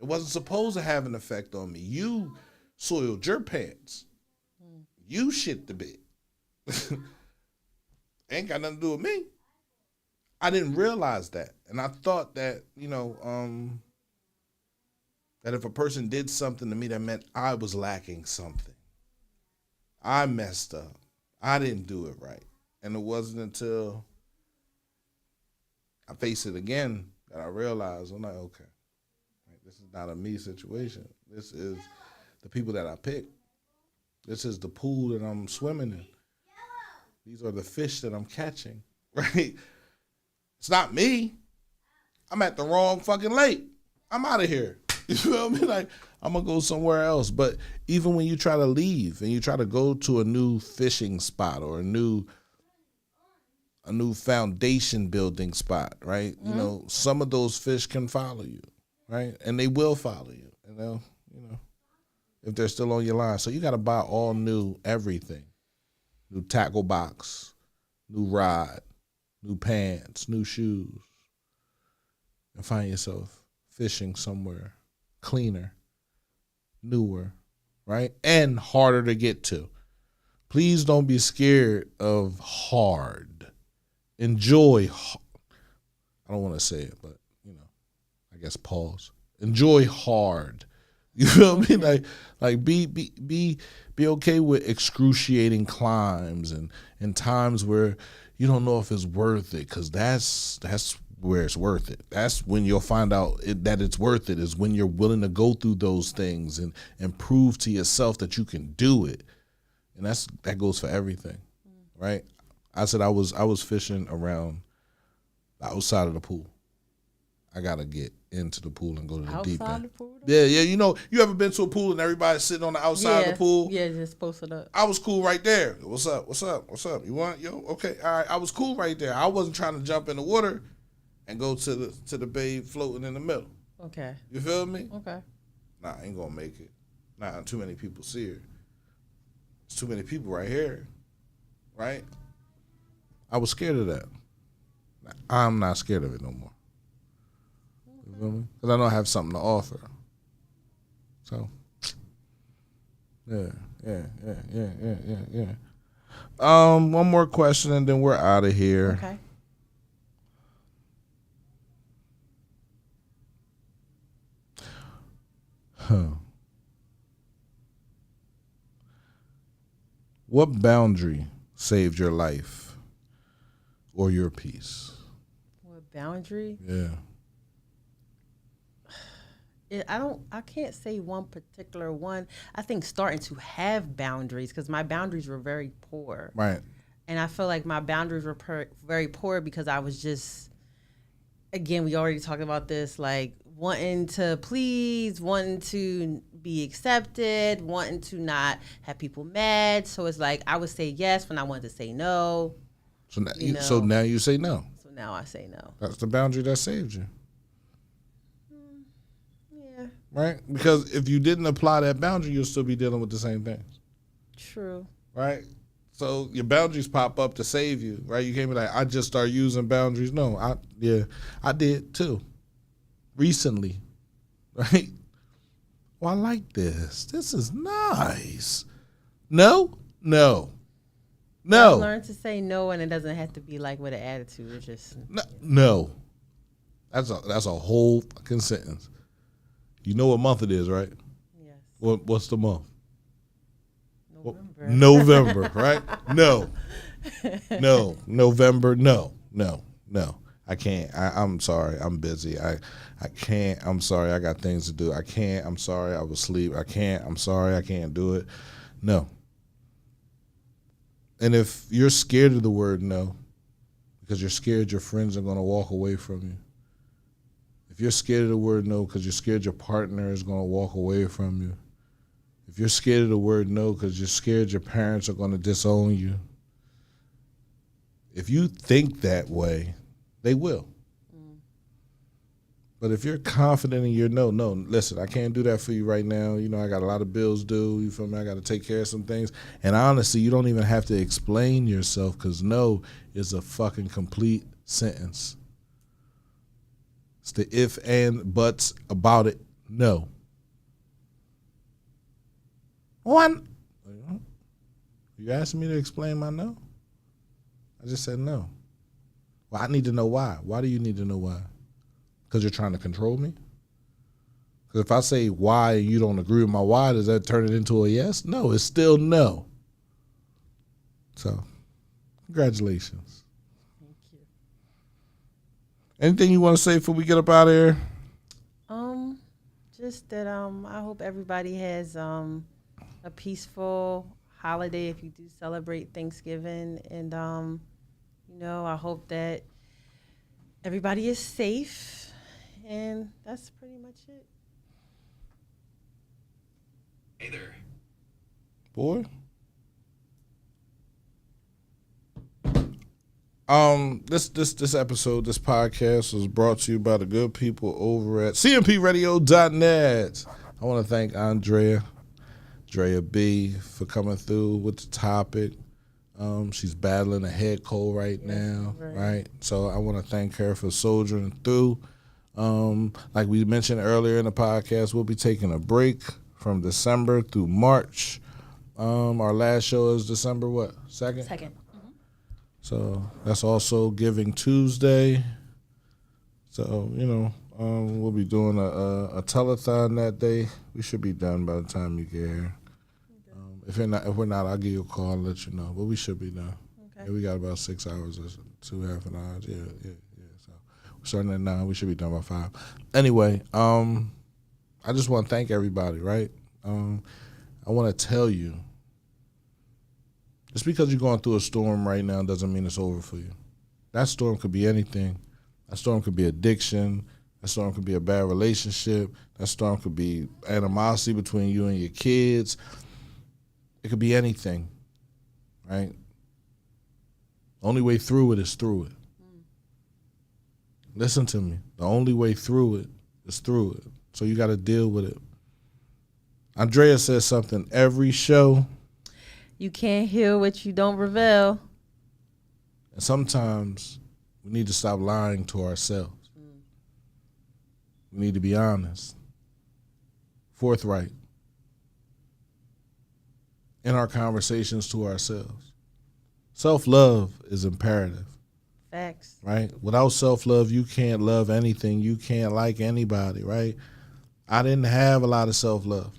It wasn't supposed to have an effect on me. You soiled your pants. You shit the bed. Ain't got nothing to do with me. I didn't realize that. And I thought that, that if a person did something to me, that meant I was lacking something. I messed up. I didn't do it right. And it wasn't until I faced it again that I realized, I'm like, okay, this is not a me situation. This is the people that I picked. This is the pool that I'm swimming in. These are the fish that I'm catching, right? It's not me. I'm at the wrong fucking lake. I'm out of here. You feel me? Like, I'm going to go somewhere else. But even when you try to leave and you try to go to a new fishing spot or a new foundation building spot, right? Mm-hmm. Some of those fish can follow you, right? And they will follow you, if they're still on your line. So you got to buy all new everything. New tackle box, new rod, new pants, new shoes. And find yourself fishing somewhere cleaner, newer, right? And harder to get to. Please don't be scared of hard. Enjoy. I don't want to say it, but, I guess pause. Enjoy hard. You feel me? Like be okay with excruciating climbs and times where you don't know if it's worth it, because that's where it's worth it. That's when you'll find out that it's worth it, is when you're willing to go through those things and prove to yourself that you can do it. And that goes for everything, right? I said I was fishing around the outside of the pool. I gotta get into the pool and go to the deep end. Outside the pool? Yeah. You ever been to a pool and everybody's sitting on the outside of the pool?
Yeah, just posted up.
I was cool right there. What's up? You want? Okay, all right. I was cool right there. I wasn't trying to jump in the water and go to the babe floating in the middle.
Okay.
You feel me?
Okay.
Nah, I ain't gonna make it. Nah, too many people see her. There's too many people right here. Right? I was scared of that. I'm not scared of it no more. You feel me? Because I know I have something to offer. So, yeah. One more question and then we're out of here.
Okay.
What boundary saved your life or your peace?
What boundary?
Yeah.
I can't say one particular one. I think starting to have boundaries, because my boundaries were very poor.
Right.
And I feel like my boundaries were very poor because I was just, again, we already talked about this, like wanting to please, wanting to be accepted, wanting to not have people mad. So it's like I would say yes when I wanted to say no.
So now you say no.
So now I say no.
That's the boundary that saved you.
Yeah.
Right? Because if you didn't apply that boundary, you'll still be dealing with the same things.
True.
Right? So your boundaries pop up to save you, right? You can't be like, I just start using boundaries. No, I did too. Recently. Right? Well, I like this. This is nice. No.
I learned to say no, and it doesn't have to be like with an attitude. It's just
no. That's a whole fucking sentence. You know what month it is, right?
Yes.
What's the month?
November.
November, right? No. November. No. I can't. I'm sorry. I'm busy. I can't. I'm sorry. I got things to do. I can't. I'm sorry. I was asleep. I can't. I'm sorry. I can't do it. No. And if you're scared of the word no, because you're scared your friends are going to walk away from you, if you're scared of the word no because you're scared your partner is going to walk away from you, if you're scared of the word no because you're scared your parents are going to disown you, if you think that way, they will. But if you're confident in your no, listen, I can't do that for you right now. I got a lot of bills due. You feel me? I got to take care of some things. And honestly, you don't even have to explain yourself, because no is a fucking complete sentence. It's the if and buts about it. No. One. You asking me to explain my no? I just said no. Well, I need to know why. Why do you need to know why? Because you're trying to control me? Because if I say why and you don't agree with my why, does that turn it into a yes? No, it's still no. So, congratulations.
Thank you.
Anything you want to say before we get up out of here?
Just that I hope everybody has a peaceful holiday if you do celebrate Thanksgiving, and I hope that everybody is safe, and that's pretty much it.
Hey there.
Boy. This episode, this podcast was brought to you by the good people over at cmpradio.net. I want to thank Andrea B, for coming through with the topic. She's battling a head cold right now, right? So I want to thank her for soldiering through. Like we mentioned earlier in the podcast, we'll be taking a break from December through March. Our last show is December what? 2nd?
2nd.
So that's also Giving Tuesday. So, we'll be doing a telethon that day. We should be done by the time you get here. If we're not, I'll give you a call and let you know. But we should be done.
Okay.
Yeah, we got about 6 hours or 2.5 hours. Yeah. So we're starting at 9. We should be done by 5. Anyway, I just want to thank everybody, right? I want to tell you, just because you're going through a storm right now doesn't mean it's over for you. That storm could be anything. That storm could be addiction. That storm could be a bad relationship. That storm could be animosity between you and your kids. It could be anything, right? The only way through it is through it. Listen to me. The only way through it is through it. So you got to deal with it. Andrea says something every show.
You can't heal what you don't reveal.
And sometimes we need to stop lying to ourselves. We need to be honest, forthright in our conversations to ourselves. Self-love is imperative.
Facts.
Right? Without self-love, you can't love anything. You can't like anybody, right? I didn't have a lot of self-love,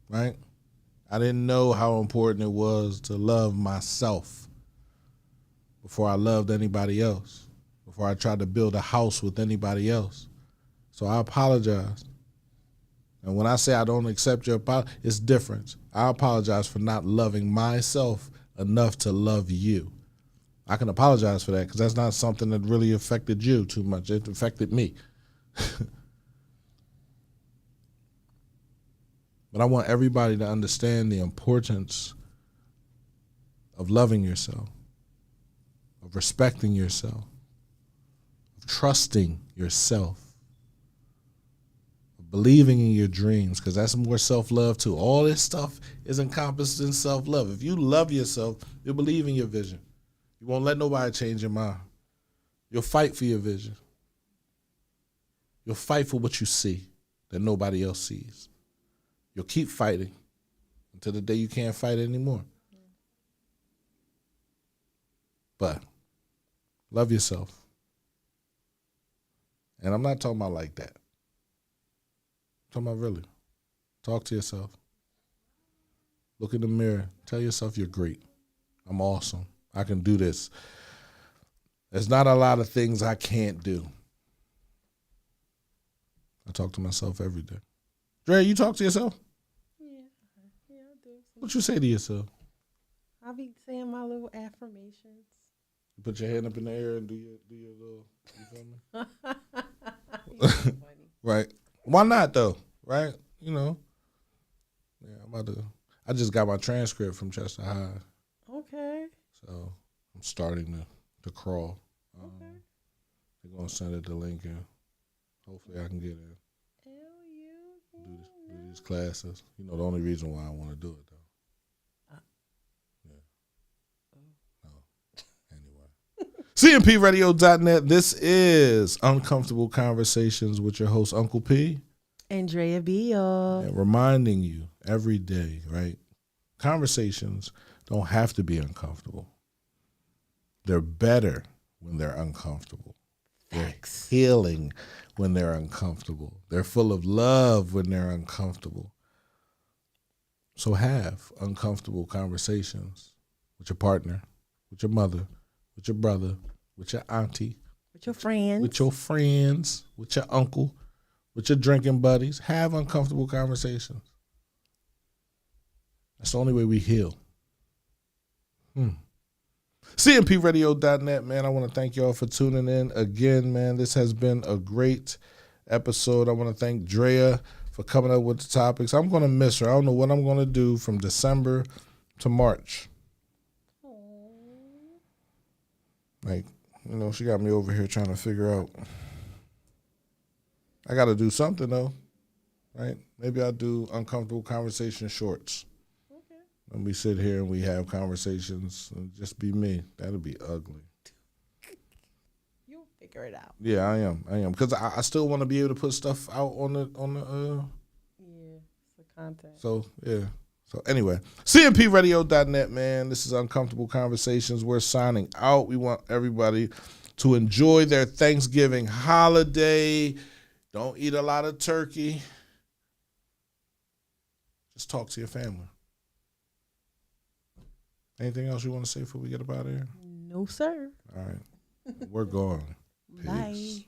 right? I didn't know how important it was to love myself before I loved anybody else, before I tried to build a house with anybody else. So I apologize. And when I say I don't accept your apology, it's different. I apologize for not loving myself enough to love you. I can apologize for that because that's not something that really affected you too much. It affected me. But I want everybody to understand the importance of loving yourself, of respecting yourself, of trusting yourself, of believing in your dreams, because that's more self-love too. All this stuff is encompassed in self-love. If you love yourself, you'll believe in your vision. You won't let nobody change your mind. You'll fight for your vision. You'll fight for what you see that nobody else sees. You'll keep fighting until the day you can't fight anymore. But love yourself. And I'm not talking about like that. I'm talking about really. Talk to yourself. Look in the mirror. Tell yourself you're great. I'm awesome. I can do this. There's not a lot of things I can't do. I talk to myself every day. Dre, you talk to yourself?
Yeah, I do.
What you say to yourself?
I'll be saying my little affirmations.
You put your hand up in the air and do your little, you feel me?
You're so funny.
Right. Why not though? Right? Yeah, I just got my transcript from Chester High.
Okay.
So I'm starting to crawl.
Okay.
They're gonna send it to Lincoln. Hopefully I can get in. Do these classes. The only reason why I want to do it though. Anyway. CMPRadio.net. This is Uncomfortable Conversations with your host, Uncle P.
Andrea Beal.
And reminding you every day, right? Conversations don't have to be uncomfortable. They're better when they're uncomfortable.
Facts.
They're healing when they're uncomfortable. They're full of love when they're uncomfortable. So have uncomfortable conversations with your partner, with your mother, with your brother, with your auntie,
With your friends.
with your friends, with your uncle, with your drinking buddies. Have uncomfortable conversations. That's the only way we heal. CMPradio.net, man. I want to thank y'all for tuning in again, man. This has been a great episode. I want to thank Drea for coming up with the topics. I'm going to miss her. I don't know what I'm going to do from December to March. Like, you know, she got me over here trying to figure out. I got to do something, though, right? Maybe I'll do uncomfortable conversation shorts. Okay. And we sit here and we have conversations and just be me. That'll be ugly.
You'll figure it out.
Yeah, I am. Because I still want to be able to put stuff out on the
Yeah, it's the content.
So, yeah. So, anyway, CMPradio.net, man. This is Uncomfortable Conversations. We're signing out. We want everybody to enjoy their Thanksgiving holiday. Don't eat a lot of turkey. Just talk to your family. Anything else you want to say before we get up out of here?
No, sir.
All right. We're gone.
Bye.
Peace.